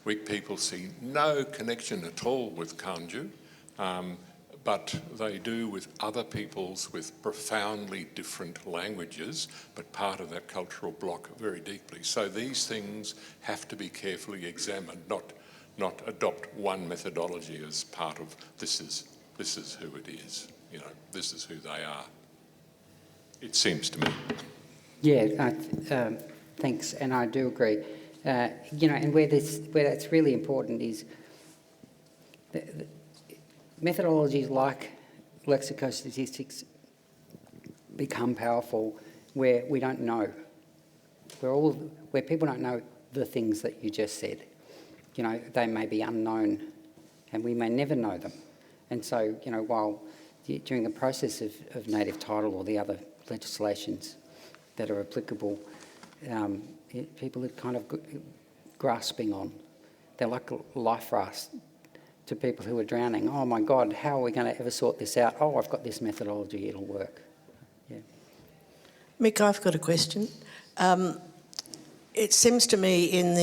C: Wik people see no connection at all with Kanju, but they do with other peoples with profoundly different languages, but part of that cultural block very deeply. So these things have to be carefully examined, not adopt one methodology as part of this is who it is, this is who they are. It seems to me.
B: Yeah, thanks, and I do agree. And where that's really important is the methodologies like lexicostatistics become powerful where we don't know, where people don't know the things that you just said. They may be unknown, and we may never know them. And so, while during the process of native title or the other legislations that are applicable, people are kind of grasping on. They're like life rafts to people who are drowning. Oh my God, how are we going to ever sort this out? Oh, I've got this methodology, it'll work. Yeah.
D: Mick, I've got a question. It seems to me in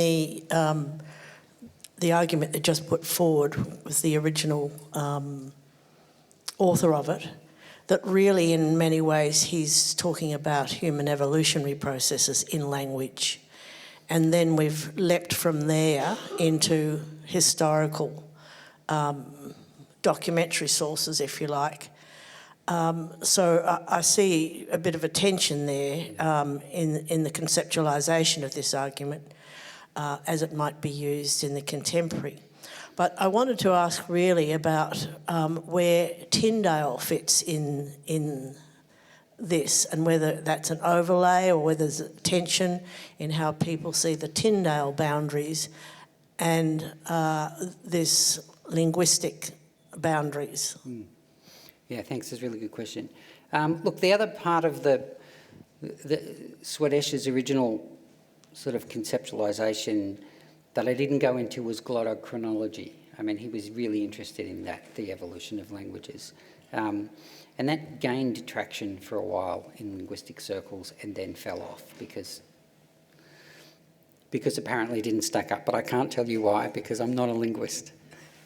D: the argument that just put forward with the original author of it, that really in many ways he's talking about human evolutionary processes in language. And then we've leapt from there into historical documentary sources, if you like. So I see a bit of a tension there in the conceptualisation of this argument as it might be used in the contemporary. But I wanted to ask really about where Tyndale fits in this, and whether that's an overlay or whether there's a tension in how people see the Tyndale boundaries and this linguistic boundaries.
B: Yeah, thanks. That's a really good question. Look, the other part of the Swadesh's original sort of conceptualisation that I didn't go into was glottochronology. I mean, he was really interested in that, the evolution of languages. And that gained traction for a while in linguistic circles and then fell off because apparently it didn't stack up. But I can't tell you why, because I'm not a linguist.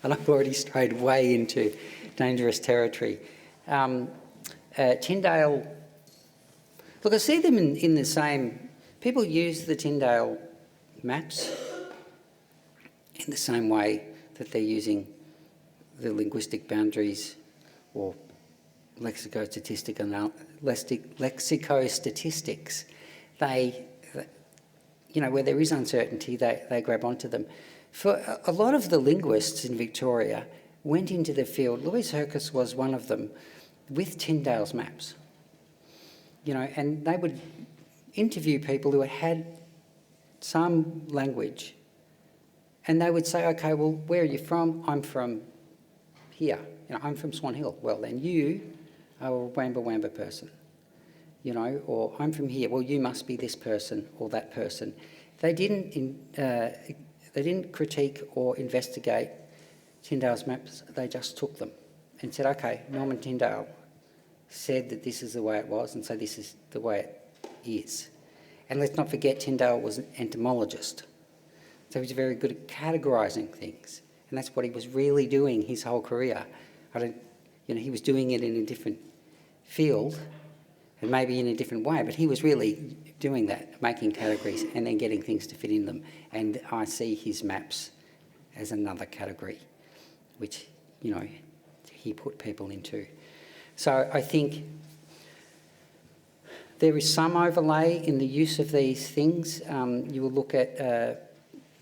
B: And I've already strayed way into dangerous territory. Tyndale, look, I see them in the same... People use the Tyndale maps in the same way that they're using the linguistic boundaries or lexicostatistics. They, where there is uncertainty, they grab onto them. For a lot of the linguists in Victoria went into the field, Louise Hercus was one of them, with Tyndale's maps. And they would interview people who had some language, and they would say, okay, well, where are you from? I'm from here. I'm from Swan Hill. Well, then you are a Wamba Wamba person, or I'm from here. Well, you must be this person or that person. They didn't critique or investigate Tyndale's maps. They just took them and said, okay, Norman Tyndale said that this is the way it was, and so this is the way it is. And let's not forget, Tyndale was an entomologist. So he was very good at categorising things. And that's what he was really doing his whole career. He was doing it in a different field and maybe in a different way, but he was really doing that, making categories and then getting things to fit in them. And I see his maps as another category, which, he put people into. So I think there is some overlay in the use of these things. You will look at,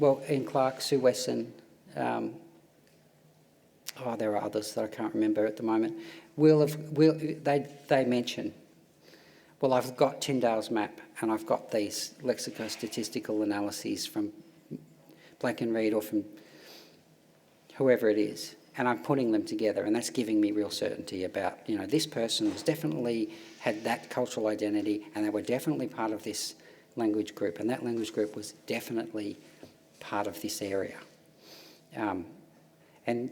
B: Ian Clark, Sue Wesson, there are others that I can't remember at the moment. They mention, well, I've got Tyndale's map and I've got these lexicostatistical analyses from Black and Reed or from whoever it is, and I'm putting them together, and that's giving me real certainty about, this person was definitely had that cultural identity and they were definitely part of this language group, and that language group was definitely part of this area. And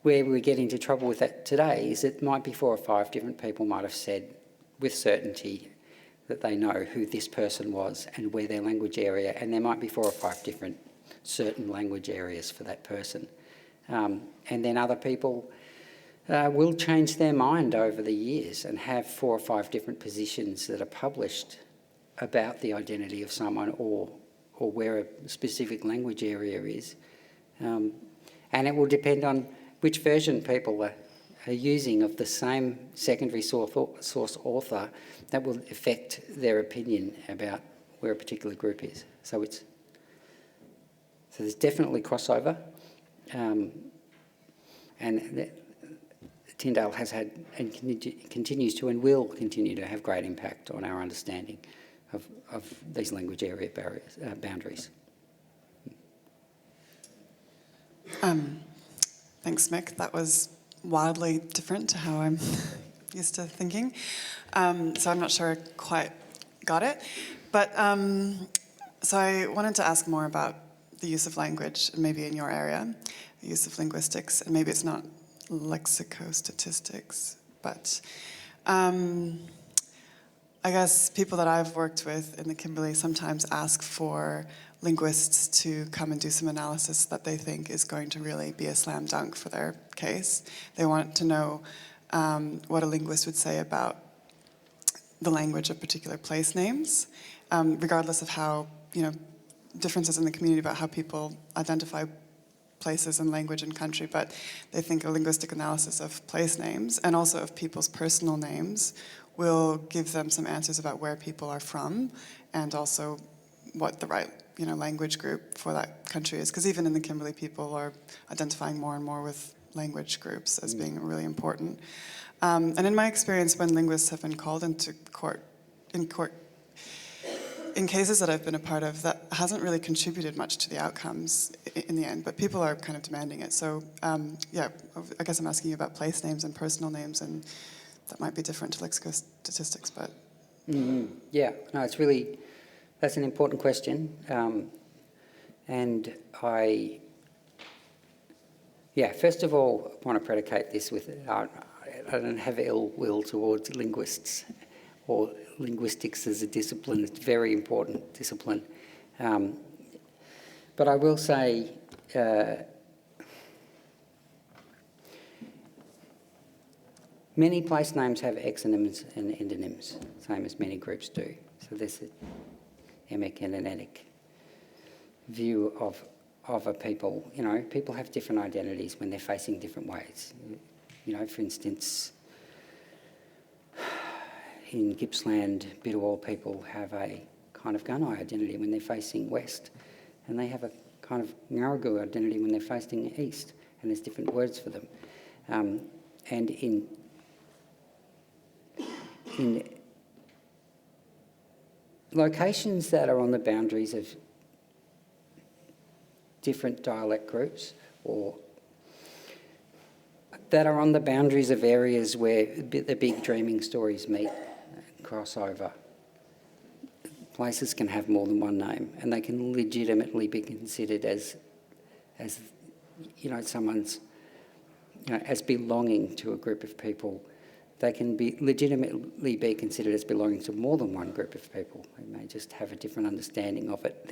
B: where we get into trouble with that today is it might be 4 or 5 different people might have said with certainty that they know who this person was and where their language area, and there might be 4 or 5 different certain language areas for that person. And then other people will change their mind over the years and have 4 or 5 different positions that are published about the identity of someone or where a specific language area is. And it will depend on which version people are using of the same secondary source author that will affect their opinion about where a particular group is. So there's definitely crossover, and Tyndale has had and continues to and will continue to have great impact on our understanding of these language area boundaries.
E: Thanks, Mick. That was wildly different to how I'm used to thinking. So I'm not sure I quite got it. But so I wanted to ask more about the use of language, maybe in your area, the use of linguistics, and maybe it's not lexicostatistics, but I guess people that I've worked with in the Kimberley sometimes ask for linguists to come and do some analysis that they think is going to really be a slam dunk for their case. They want to know what a linguist would say about the language of particular place names, regardless of how, differences in the community about how people identify places and language and country, but they think a linguistic analysis of place names and also of people's personal names will give them some answers about where people are from and also what the right language group for that country is. Because even in the Kimberley, people are identifying more and more with language groups as being really important. And in my experience, when linguists have been called into court, in cases that I've been a part of, that hasn't really contributed much to the outcomes in the end, but people are kind of demanding it. So I guess I'm asking you about place names and personal names, and that might be different to lexicostatistics, but...
B: Yeah, no, that's an important question. And first of all, I want to predicate this with, I don't have ill will towards linguists or linguistics as a discipline. It's a very important discipline. But I will say, many place names have exonyms and endonyms, same as many groups do. So there's a emekinetic view of a people. People have different identities when they're facing different ways. For instance, in Gippsland, Bidawal people have a kind of Gunai identity when they're facing west, and they have a kind of Ngaragu identity when they're facing east, and there's different words for them. And in locations that are on the boundaries of different dialect groups or that are on the boundaries of areas where the big dreaming stories meet and cross over, places can have more than one name, and they can legitimately be considered as someone's, as belonging to a group of people. They can be legitimately be considered as belonging to more than one group of people. They may just have a different understanding of it.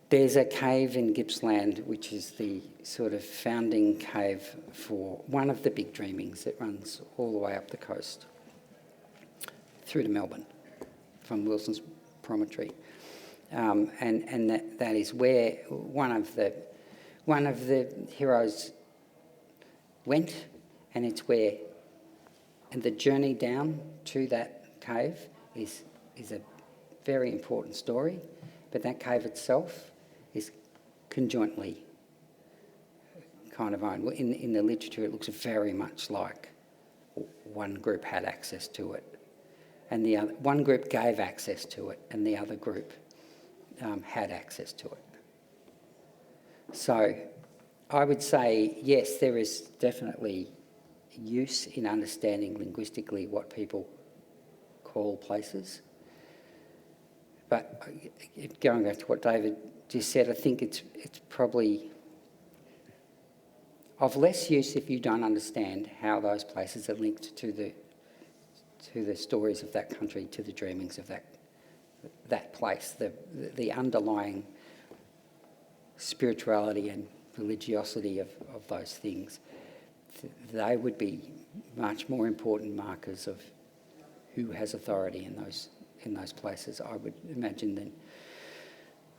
B: There's a cave in Gippsland, which is the sort of founding cave for one of the big dreamings that runs all the way up the coast through to Melbourne from Wilson's Promontory, and that is where one of the heroes went, and it's where. And the journey down to that cave is a very important story, but that cave itself is conjointly kind of owned. In the literature, it looks very much like one group had access to it, and one group gave access to it, and the other group had access to it. So I would say, yes, there is definitely use in understanding linguistically what people call places. But going back to what David just said, I think it's probably of less use if you don't understand how those places are linked to the stories of that country, to the dreamings of that place, the underlying spirituality and religiosity of those things. They would be much more important markers of who has authority in those places, I would imagine,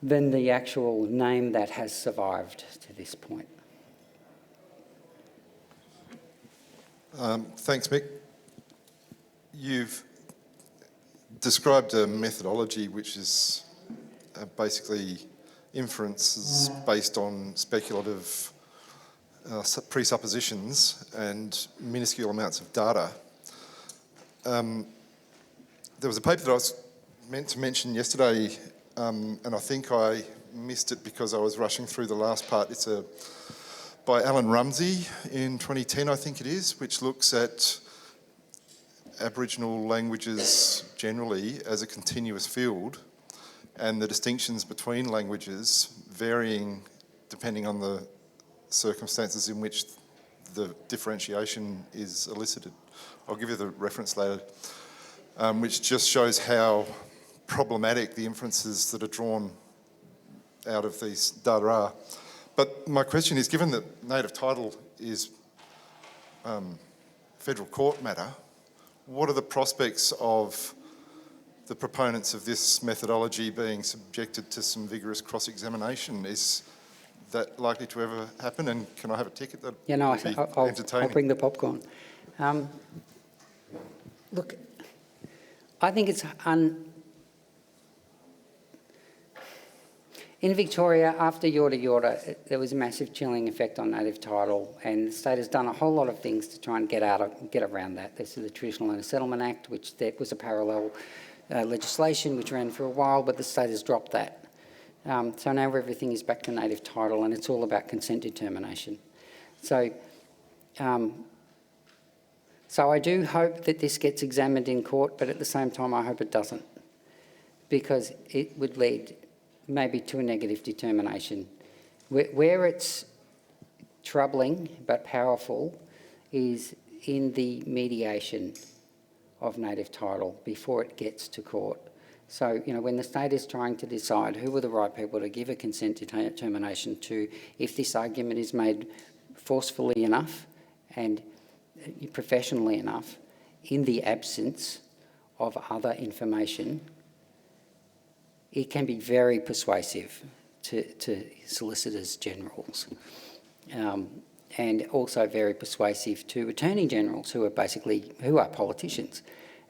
B: than the actual name that has survived to this point.
F: Thanks, Mick. You've described a methodology which is basically inferences based on speculative presuppositions and minuscule amounts of data. There was a paper that I was meant to mention yesterday, and I think I missed it because I was rushing through the last part. It's by Alan Rumsey in 2010, I think it is, which looks at Aboriginal languages generally as a continuous field and the distinctions between languages varying depending on the circumstances in which the differentiation is elicited. I'll give you the reference later, which just shows how problematic the inferences that are drawn out of these data are. But my question is, given that native title is federal court matter, what are the prospects of the proponents of this methodology being subjected to some vigorous cross-examination? Is that likely to ever happen? And can I have a ticket? That
B: Yeah, no,
F: would be
B: I'll
F: entertaining.
B: bring the popcorn. Look, I think it's in Victoria, after Yorta Yorta, there was a massive chilling effect on native title, and the state has done a whole lot of things to try and get around that. This is the Traditional Owner Settlement Act, which there was a parallel legislation which ran for a while, but the state has dropped that. So now everything is back to native title, and it's all about consent determination. So I do hope that this gets examined in court, but at the same time I hope it doesn't, because it would lead maybe to a negative determination. Where it's troubling but powerful is in the mediation of native title before it gets to court. So, when the state is trying to decide who are the right people to give a consent determination to, if this argument is made forcefully enough and professionally enough in the absence of other information, it can be very persuasive to solicitors generals, and also very persuasive to attorney generals who are politicians.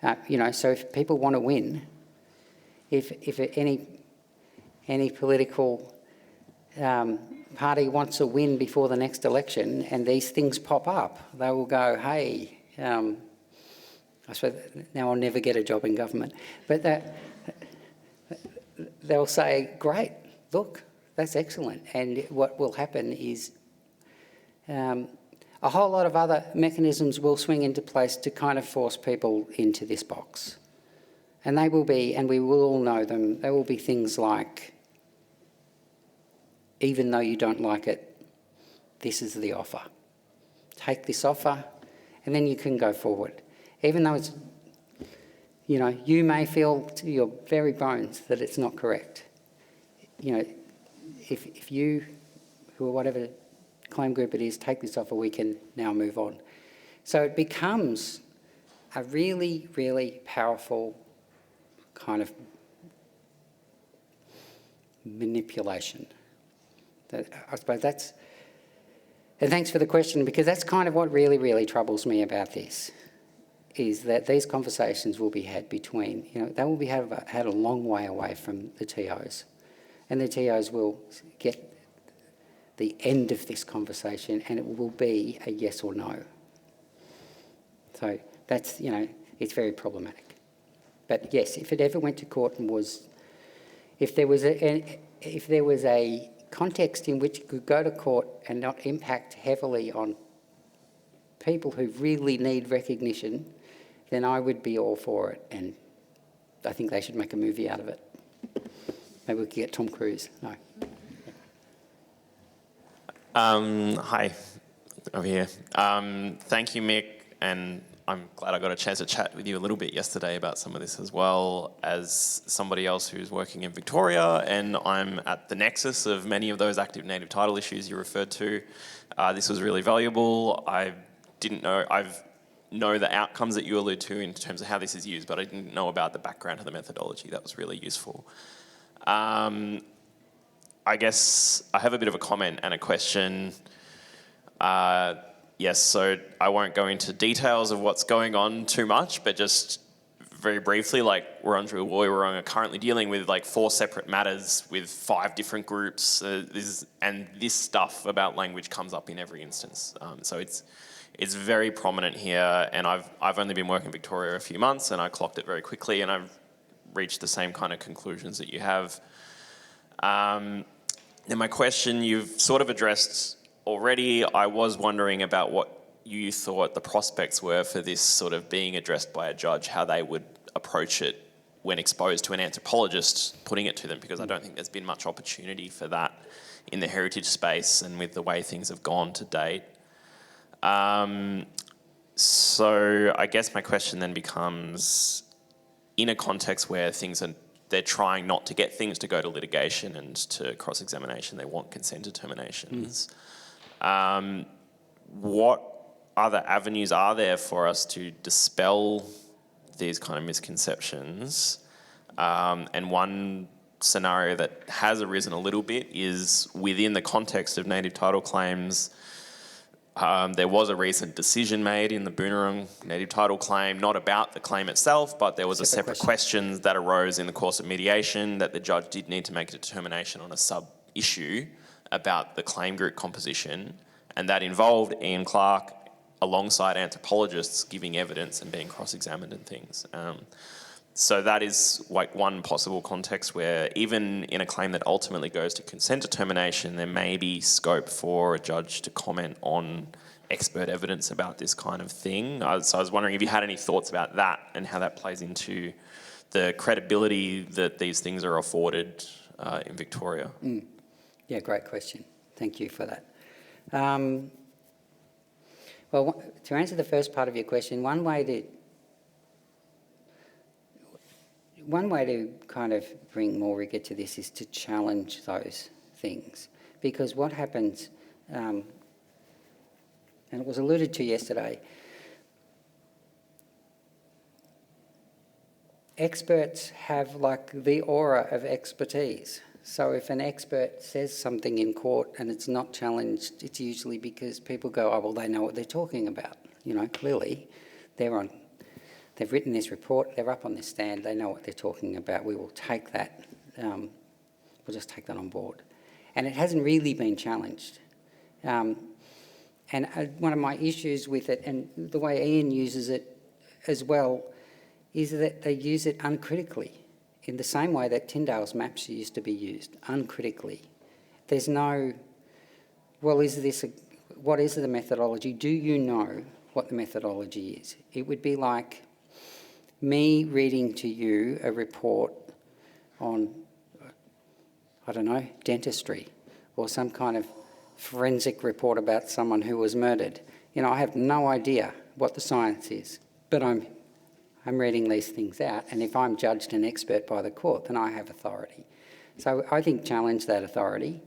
B: So if people want to win, if any political party wants to win before the next election and these things pop up, they will go, hey, I suppose now I'll never get a job in government, but they'll say, great, look, that's excellent. And what will happen is a whole lot of other mechanisms will swing into place to kind of force people into this box. And they will be, and we will all know them, they will be things like, even though you don't like it, this is the offer. Take this offer, and then you can go forward. Even though it's, you may feel to your very bones that it's not correct. If you, who or whatever claim group it is, take this offer, we can now move on. So it becomes a really, really powerful kind of manipulation. I suppose that's, and thanks for the question, because that's kind of what really, really troubles me about this, is that these conversations will be had between, they will be had a long way away from the TOs, and the TOs will get the end of this conversation and it will be a yes or no. So that's, it's very problematic. But yes, if it ever went to court and if there was a context in which it could go to court and not impact heavily on people who really need recognition, then I would be all for it, and I think they should make a movie out of it. Maybe we could get Tom Cruise. No.
G: Hi, over here. Thank you, Mick, and I'm glad I got a chance to chat with you a little bit yesterday about some of this as well, as somebody else who's working in Victoria, and I'm at the nexus of many of those active native title issues you referred to. This was really valuable. I know the outcomes that you allude to in terms of how this is used, but I didn't know about the background of the methodology. That was really useful. I guess I have a bit of a comment and a question. Yes, so I won't go into details of what's going on too much, but just very briefly, like Wurundjeri Woi-wurrung are currently dealing with like 4 separate matters with 5 different groups, and this stuff about language comes up in every instance. So it's very prominent here, and I've only been working in Victoria a few months, and I clocked it very quickly, and I've reached the same kind of conclusions that you have. And my question you've sort of addressed already. I was wondering about what you thought the prospects were for this sort of being addressed by a judge, how they would approach it when exposed to an anthropologist putting it to them, because I don't think there's been much opportunity for that in the heritage space and with the way things have gone to date. So I guess my question then becomes, in a context where they're trying not to get things to go to litigation and to cross-examination, they want consent determinations. What other avenues are there for us to dispel these kind of misconceptions? And one scenario that has arisen a little bit is within the context of native title claims. There was a recent decision made in the Boonwurrung native title claim, not about the claim itself, but there was a separate question that arose in the course of mediation that the judge did need to make a determination on a sub-issue about the claim group composition, and that involved Ian Clark alongside anthropologists giving evidence and being cross-examined and things. So that is like one possible context where even in a claim that ultimately goes to consent determination, there may be scope for a judge to comment on expert evidence about this kind of thing. So I was wondering if you had any thoughts about that and how that plays into the credibility that these things are afforded in Victoria.
B: Yeah, great question. Thank you for that. Well, to answer the first part of your question, one way to kind of bring more rigour to this is to challenge those things. Because what happens, and it was alluded to yesterday, experts have like the aura of expertise. So if an expert says something in court and it's not challenged, it's usually because people go, oh, well, they know what they're talking about. You know, clearly they've written this report, they're up on this stand, they know what they're talking about. We will take that, we'll just take that on board. And it hasn't really been challenged. And one of my issues with it, and the way Ian uses it as well, is that they use it uncritically, in the same way that Tyndale's maps used to be used, uncritically. There's no, well, what is the methodology? Do you know what the methodology is? It would be like me reading to you a report on, I don't know, dentistry, or some kind of forensic report about someone who was murdered. You know, I have no idea what the science is, but I'm reading these things out, and if I'm judged an expert by the court, then I have authority. So I think challenge that authority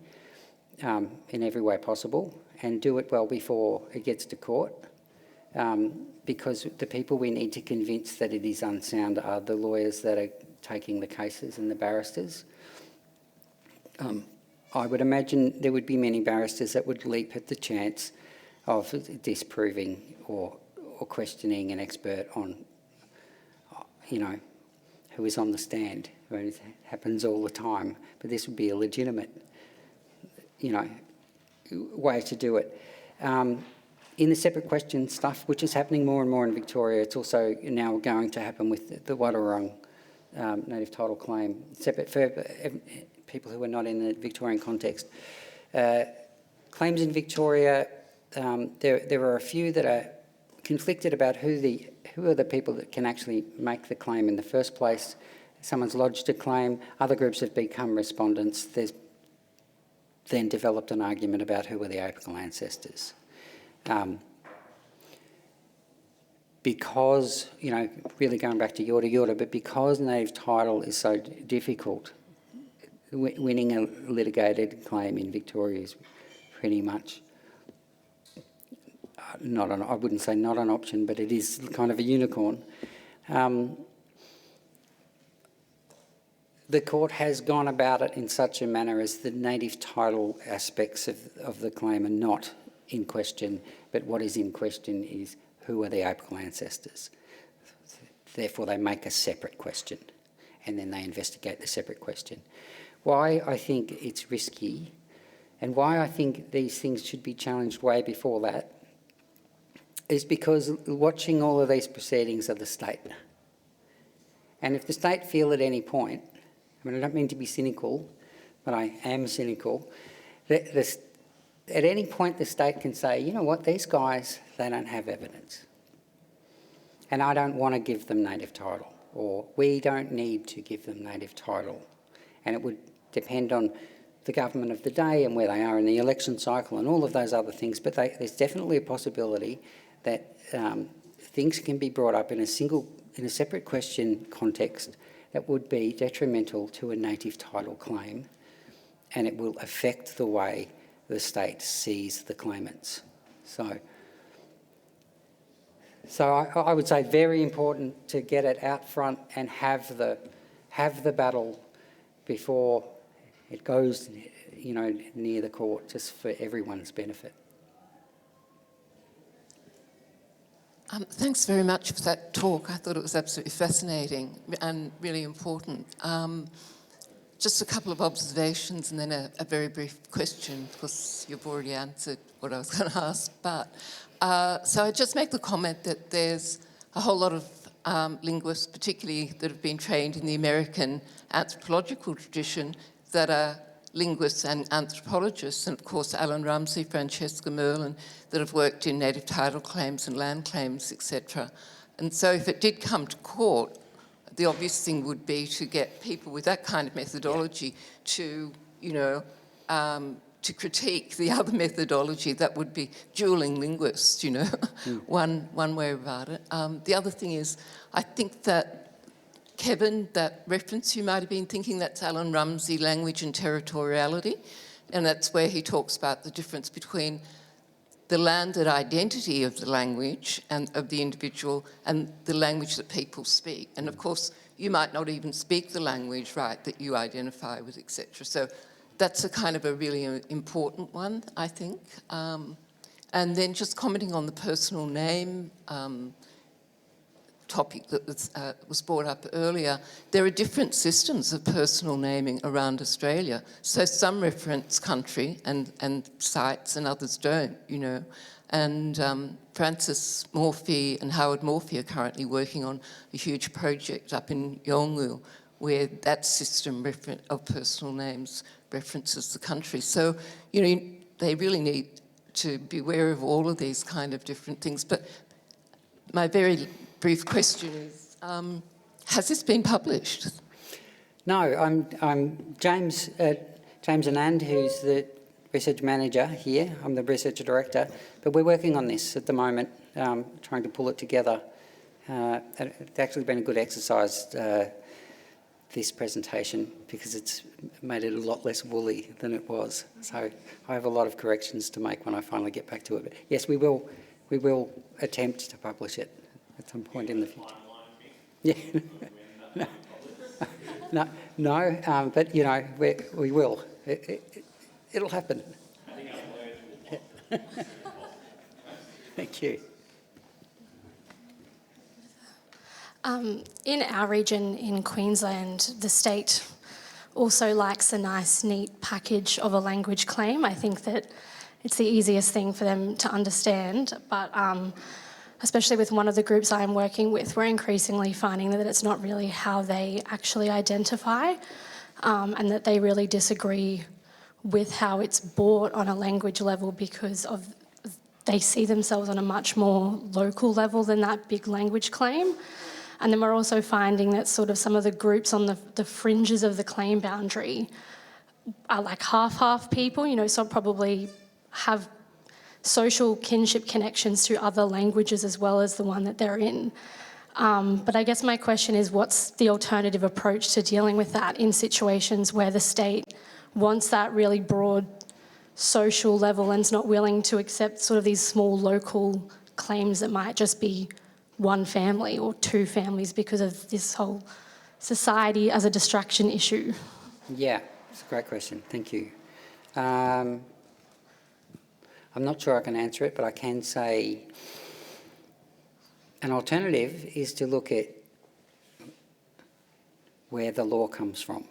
B: in every way possible, and do it well before it gets to court, because the people we need to convince that it is unsound are the lawyers that are taking the cases and the barristers. I would imagine there would be many barristers that would leap at the chance of disproving or questioning an expert on, you know, who is on the stand. I mean, it happens all the time, but this would be a legitimate, you know, way to do it. In the separate question stuff, which is happening more and more in Victoria, it's also now going to happen with the Wadawurrung native title claim, separate for people who are not in the Victorian context. Claims in Victoria, there are a few that are conflicted about who are the people that can actually make the claim in the first place. someone's lodged a claim, other groups have become respondents, there's then developed an argument about who were the apical ancestors. Because, you know, really going back to Yorta, but because native title is so difficult, winning a litigated claim in Victoria is pretty much not an, I wouldn't say not an option, but it is kind of a unicorn. The court has gone about it in such a manner as the native title aspects of the claim are not in question, but what is in question is who are the apical ancestors. Therefore, they make a separate question, and then they investigate the separate question. Why I think it's risky, and why I think these things should be challenged way before that, is because watching all of these proceedings are the state. And if the state feel at any point, I mean, I don't mean to be cynical, but I am cynical, at any point the state can say, you know what, these guys, they don't have evidence. And I don't want to give them native title, or we don't need to give them native title. And it would depend on the government of the day and where they are in the election cycle and all of those other things, but there's definitely a possibility that things can be brought up in a separate question context that would be detrimental to a native title claim, and it will affect the way the state sees the claimants. So I would say very important to get it out front and have the battle before it goes, you know, near the court, just for everyone's benefit.
H: Thanks very much for that talk. I thought it was absolutely fascinating and really important. Just a couple of observations and then a very brief question, because you've already answered what I was going to ask. But so I just make the comment that there's a whole lot of linguists, particularly that have been trained in the American anthropological tradition, that are linguists and anthropologists, and of course Alan Rumsey, Francesca Merlin, that have worked in native title claims and land claims, etc. And so if it did come to court, the obvious thing would be to get people with that kind of methodology to, you know, to critique the other methodology. That would be dueling linguists, you know, one way about it. The other thing is, I think that Kevin, that reference you might have been thinking, that's Alan Rumsey, language and territoriality, and that's where he talks about the difference between the landed identity of the language and of the individual and the language that people speak. And of course, you might not even speak the language, right, that you identify with, etc. So that's a kind of a really important one, I think. And then just commenting on the personal name topic that was brought up earlier, there are different systems of personal naming around Australia. So some reference country and sites and others don't, you know. And Francis Morphy and Howard Morphy are currently working on a huge project up in Yolngu where that system of personal names references the country. So, you know, they really need to be aware of all of these kind of different things. But my very brief question is, has this been published?
B: No, I'm James Anand, who's the research manager here. I'm the research director, but we're working on this at the moment, trying to pull it together. It's actually been a good exercise, this presentation, because it's made it a lot less woolly than it was. So I have a lot of corrections to make when I finally get back to it. But yes, we will attempt to publish it at some point in the future. Yeah. No, but you know, we will. It'll happen. Thank you.
I: In our region in Queensland, the state also likes a nice, neat package of a language claim. I think that it's the easiest thing for them to understand, but especially with one of the groups I'm working with, we're increasingly finding that it's not really how they actually identify, and that they really disagree with how it's bought on a language level because they see themselves on a much more local level than that big language claim. And then we're also finding that sort of some of the groups on the fringes of the claim boundary are like half-half people, you know, so probably have social kinship connections to other languages as well as the one that they're in. But I guess my question is, what's the alternative approach to dealing with that in situations where the state wants that really broad social level and is not willing to accept sort of these small local claims that might just be one family or two families because of this whole society as a distraction issue?
B: Yeah, it's a great question. Thank you. I'm not sure I can answer it, but I can say an alternative is to look at where the law comes from.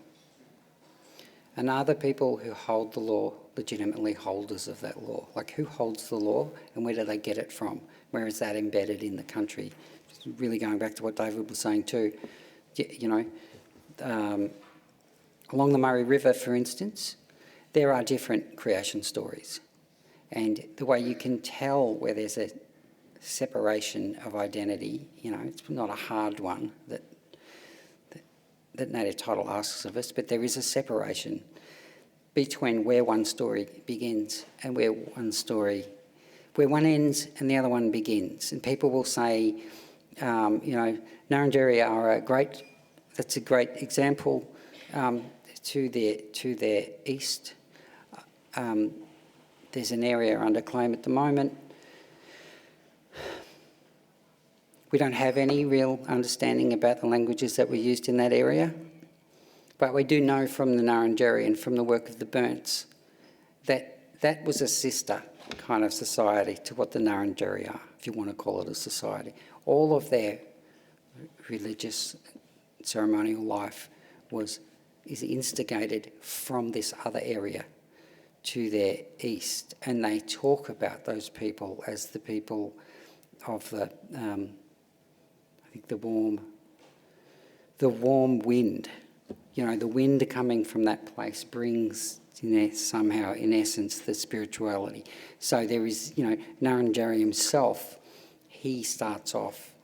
B: And are the people who hold the law legitimately holders of that law? Like, who holds the law and where do they get it from? Where is that embedded in the country? Really going back to what David was saying too, you know, along the Murray River, for instance, there are different creation stories. And the way you can tell where there's a separation of identity, you know, it's not a hard one that native title asks of us, but there is a separation between where one story begins and where one ends and the other one begins. And people will say, you know, Ngarrindjeri are that's a great example to their east. There's an area under claim at the moment. We don't have any real understanding about the languages that were used in that area, but we do know from the Ngarrindjeri and from the work of the Burnts that that was a sister kind of society to what the Ngarrindjeri are, if you want to call it a society. All of their religious ceremonial life is instigated from this other area to their east, and they talk about those people as the people of the I think the warm wind. You know, the wind coming from that place brings in there somehow, in essence, the spirituality. So there is, you know, Ngarrindjeri himself, he starts off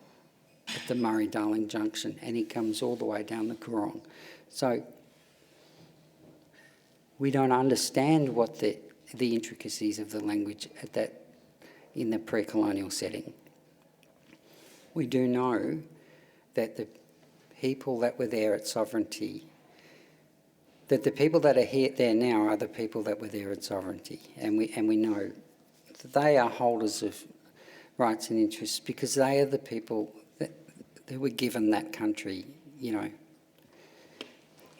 B: at the Murray-Darling Junction and he comes all the way down the Coorong. So we don't understand what the intricacies of the language in the pre-colonial setting. We do know that the people that were there at sovereignty, that the people that are there now are the people that were there at sovereignty, and we know that they are holders of rights and interests because they are the people that were given that country, you know,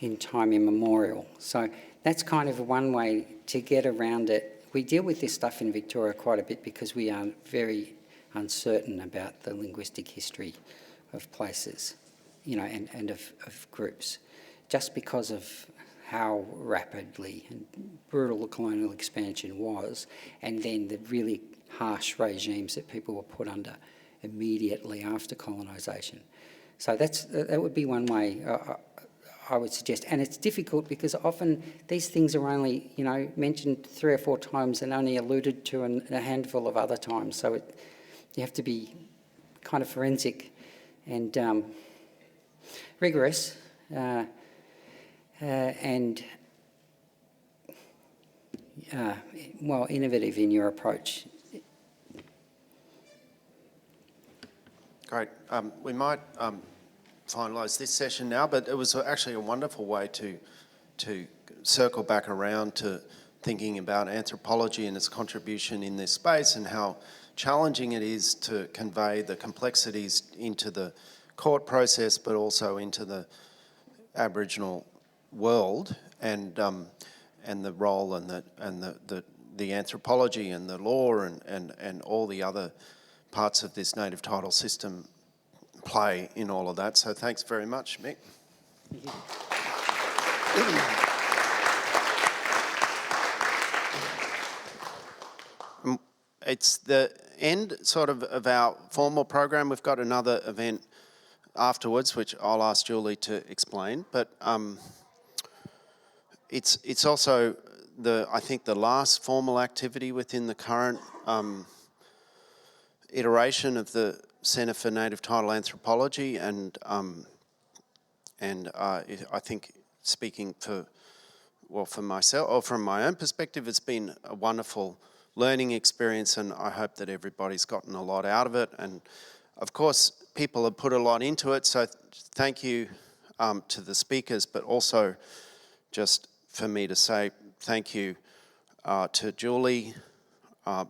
B: in time immemorial. So that's kind of one way to get around it. We deal with this stuff in Victoria quite a bit because we are very uncertain about the linguistic history of places, you know, and of groups, just because of how rapidly and brutal the colonial expansion was, and then the really harsh regimes that people were put under immediately after colonisation. So that would be one way I would suggest. And it's difficult because often these things are only, you know, mentioned 3 or 4 times and only alluded to in a handful of other times. So you have to be kind of forensic and rigorous and well, innovative in your approach.
A: Great. We might finalise this session now, but it was actually a wonderful way to circle back around to thinking about anthropology and its contribution in this space and how challenging it is to convey the complexities into the court process, but also into the Aboriginal world, and the role and the anthropology and the law and all the other parts of this native title system play in all of that. So thanks very much, Mick. It's the end sort of our formal program. We've got another event afterwards, which I'll ask Julie to explain. But it's also I think the last formal activity within the current iteration of the Centre for Native Title Anthropology, and I think speaking for myself, or from my own perspective, it's been a wonderful learning experience, and I hope that everybody's gotten a lot out of it. And of course, people have put a lot into it, so thank you to the speakers, but also just for me to say thank you to Julie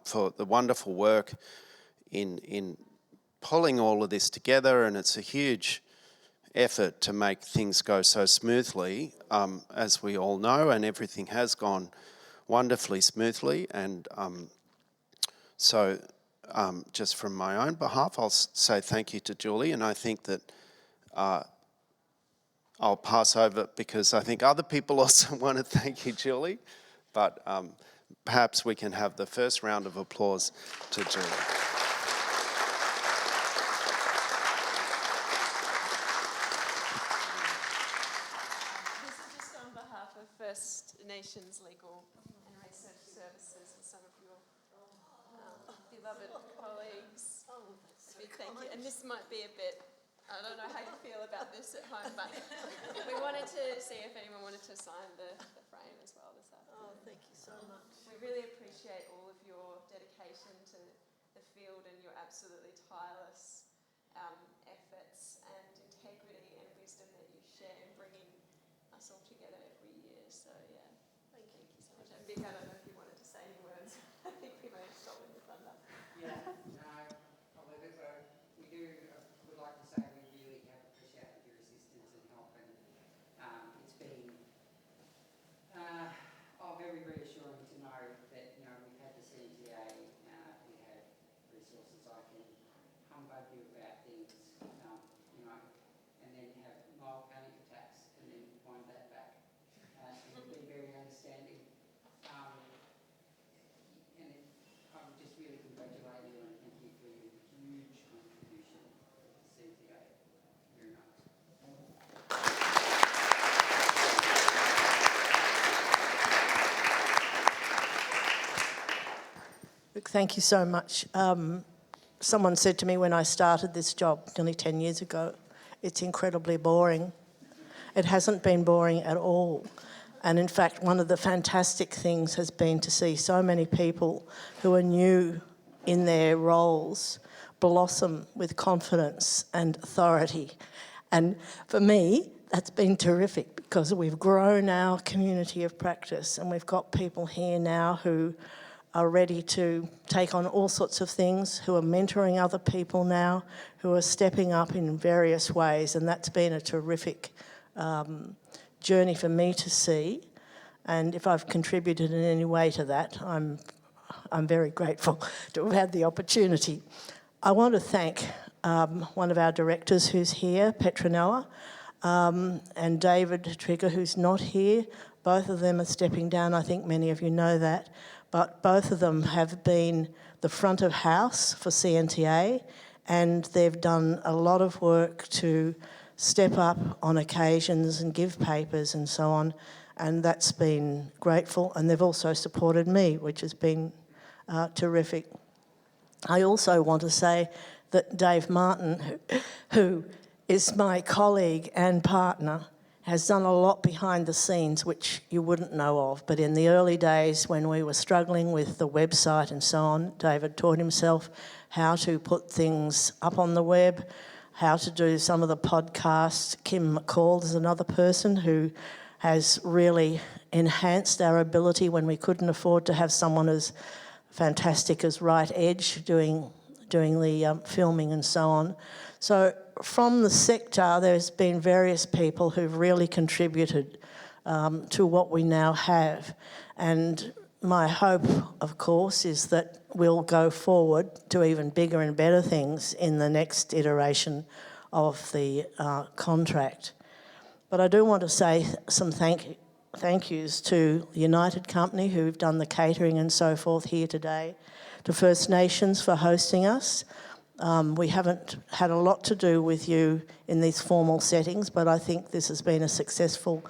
A: for the wonderful work in pulling all of this together, and it's a huge effort to make things go so smoothly, as we all know, and everything has gone wonderfully smoothly. And so just from my own behalf, I'll say thank you to Julie, and I think that I'll pass over because I think other people also want to thank you, Julie, but perhaps we can have the first round of applause to Julie.
J: This is just on behalf of First Nations Legal and Research Services and some of your beloved colleagues. Big thank you. And this might be a bit, I don't know how you feel about this at home, but we wanted to see if anyone wanted to sign the frame as well this afternoon.
D: Oh, thank you so much.
J: We really appreciate all of your dedication to the field and your absolutely tireless efforts and integrity and wisdom that you share in bringing us all together every year. So yeah, thank you so much. And Mick, I don't know if you wanted to say any words. I think we may have stolen your thunder.
B: Yeah, no, we would like to say we really have appreciated your assistance and help, and it's been very reassuring to know that, you know, we've had the CTA, we have resources I can humbug you about things, you know, and then have mild panic attacks and then wind that back. And be very understanding. And I would just really congratulate you and thank you for your huge contribution to the CTA. Very much.
D: Look, thank you so much. Someone said to me when I started this job nearly 10 years ago, it's incredibly boring. It hasn't been boring at all. And in fact, one of the fantastic things has been to see so many people who are new in their roles blossom with confidence and authority. And for me, that's been terrific because we've grown our community of practice and we've got people here now who are ready to take on all sorts of things, who are mentoring other people now, who are stepping up in various ways, and that's been a terrific journey for me to see. And if I've contributed in any way to that, I'm very grateful to have had the opportunity. I want to thank one of our directors who's here, Petronella, and David Trigger, who's not here. Both of them are stepping down. I think many of you know that. But both of them have been the front of house for CNTA, and they've done a lot of work to step up on occasions and give papers and so on, and that's been grateful. And they've also supported me, which has been terrific. I also want to say that Dave Martin, who is my colleague and partner, has done a lot behind the scenes which you wouldn't know of. But in the early days when we were struggling with the website and so on, David taught himself how to put things up on the web, how to do some of the podcasts. Kim McCall is another person who has really enhanced our ability when we couldn't afford to have someone as fantastic as Right Edge doing the filming and so on. So from the sector, there's been various people who've really contributed to what we now have. And my hope, of course, is that we'll go forward to even bigger and better things in the next iteration of the contract. But I do want to say some thank yous to the United Company who've done the catering and so forth here today, to First Nations for hosting us. We haven't had a lot to do with you in these formal settings, but I think this has been a successful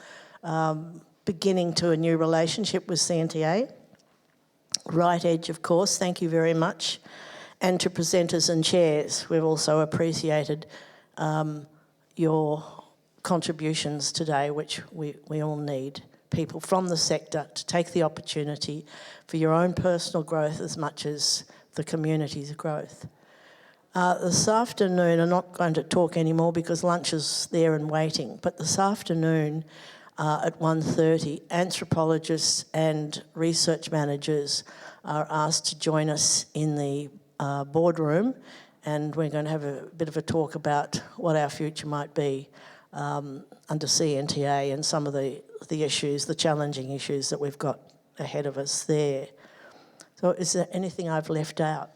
D: beginning to a new relationship with CNTA. Right Edge, of course, thank you very much. And to presenters and chairs, we've also appreciated your contributions today, which we all need. People from the sector to take the opportunity for your own personal growth as much as the community's growth. This afternoon, I'm not going to talk anymore because lunch is there and waiting, but this afternoon at 1:30, anthropologists and research managers are asked to join us in the boardroom, and we're going to have a bit of a talk about what our future might be under CNTA and some of the issues, the challenging issues that we've got ahead of us there. So is there anything I've left out?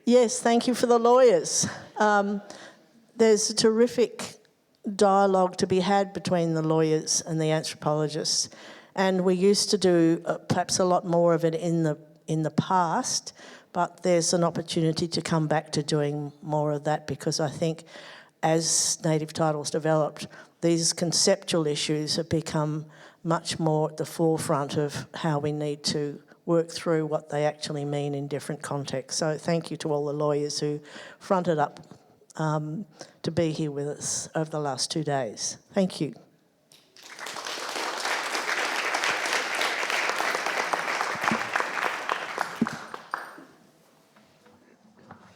D: Yes, thank you for the lawyers. There's a terrific dialogue to be had between the lawyers and the anthropologists, and we used to do perhaps a lot more of it in the past, but there's an opportunity to come back to doing more of that, because I think as native titles developed, these conceptual issues have become much more at the forefront of how we need to work through what they actually mean in different contexts. So thank you to all the lawyers who fronted up to be here with us over the last 2 days. Thank you.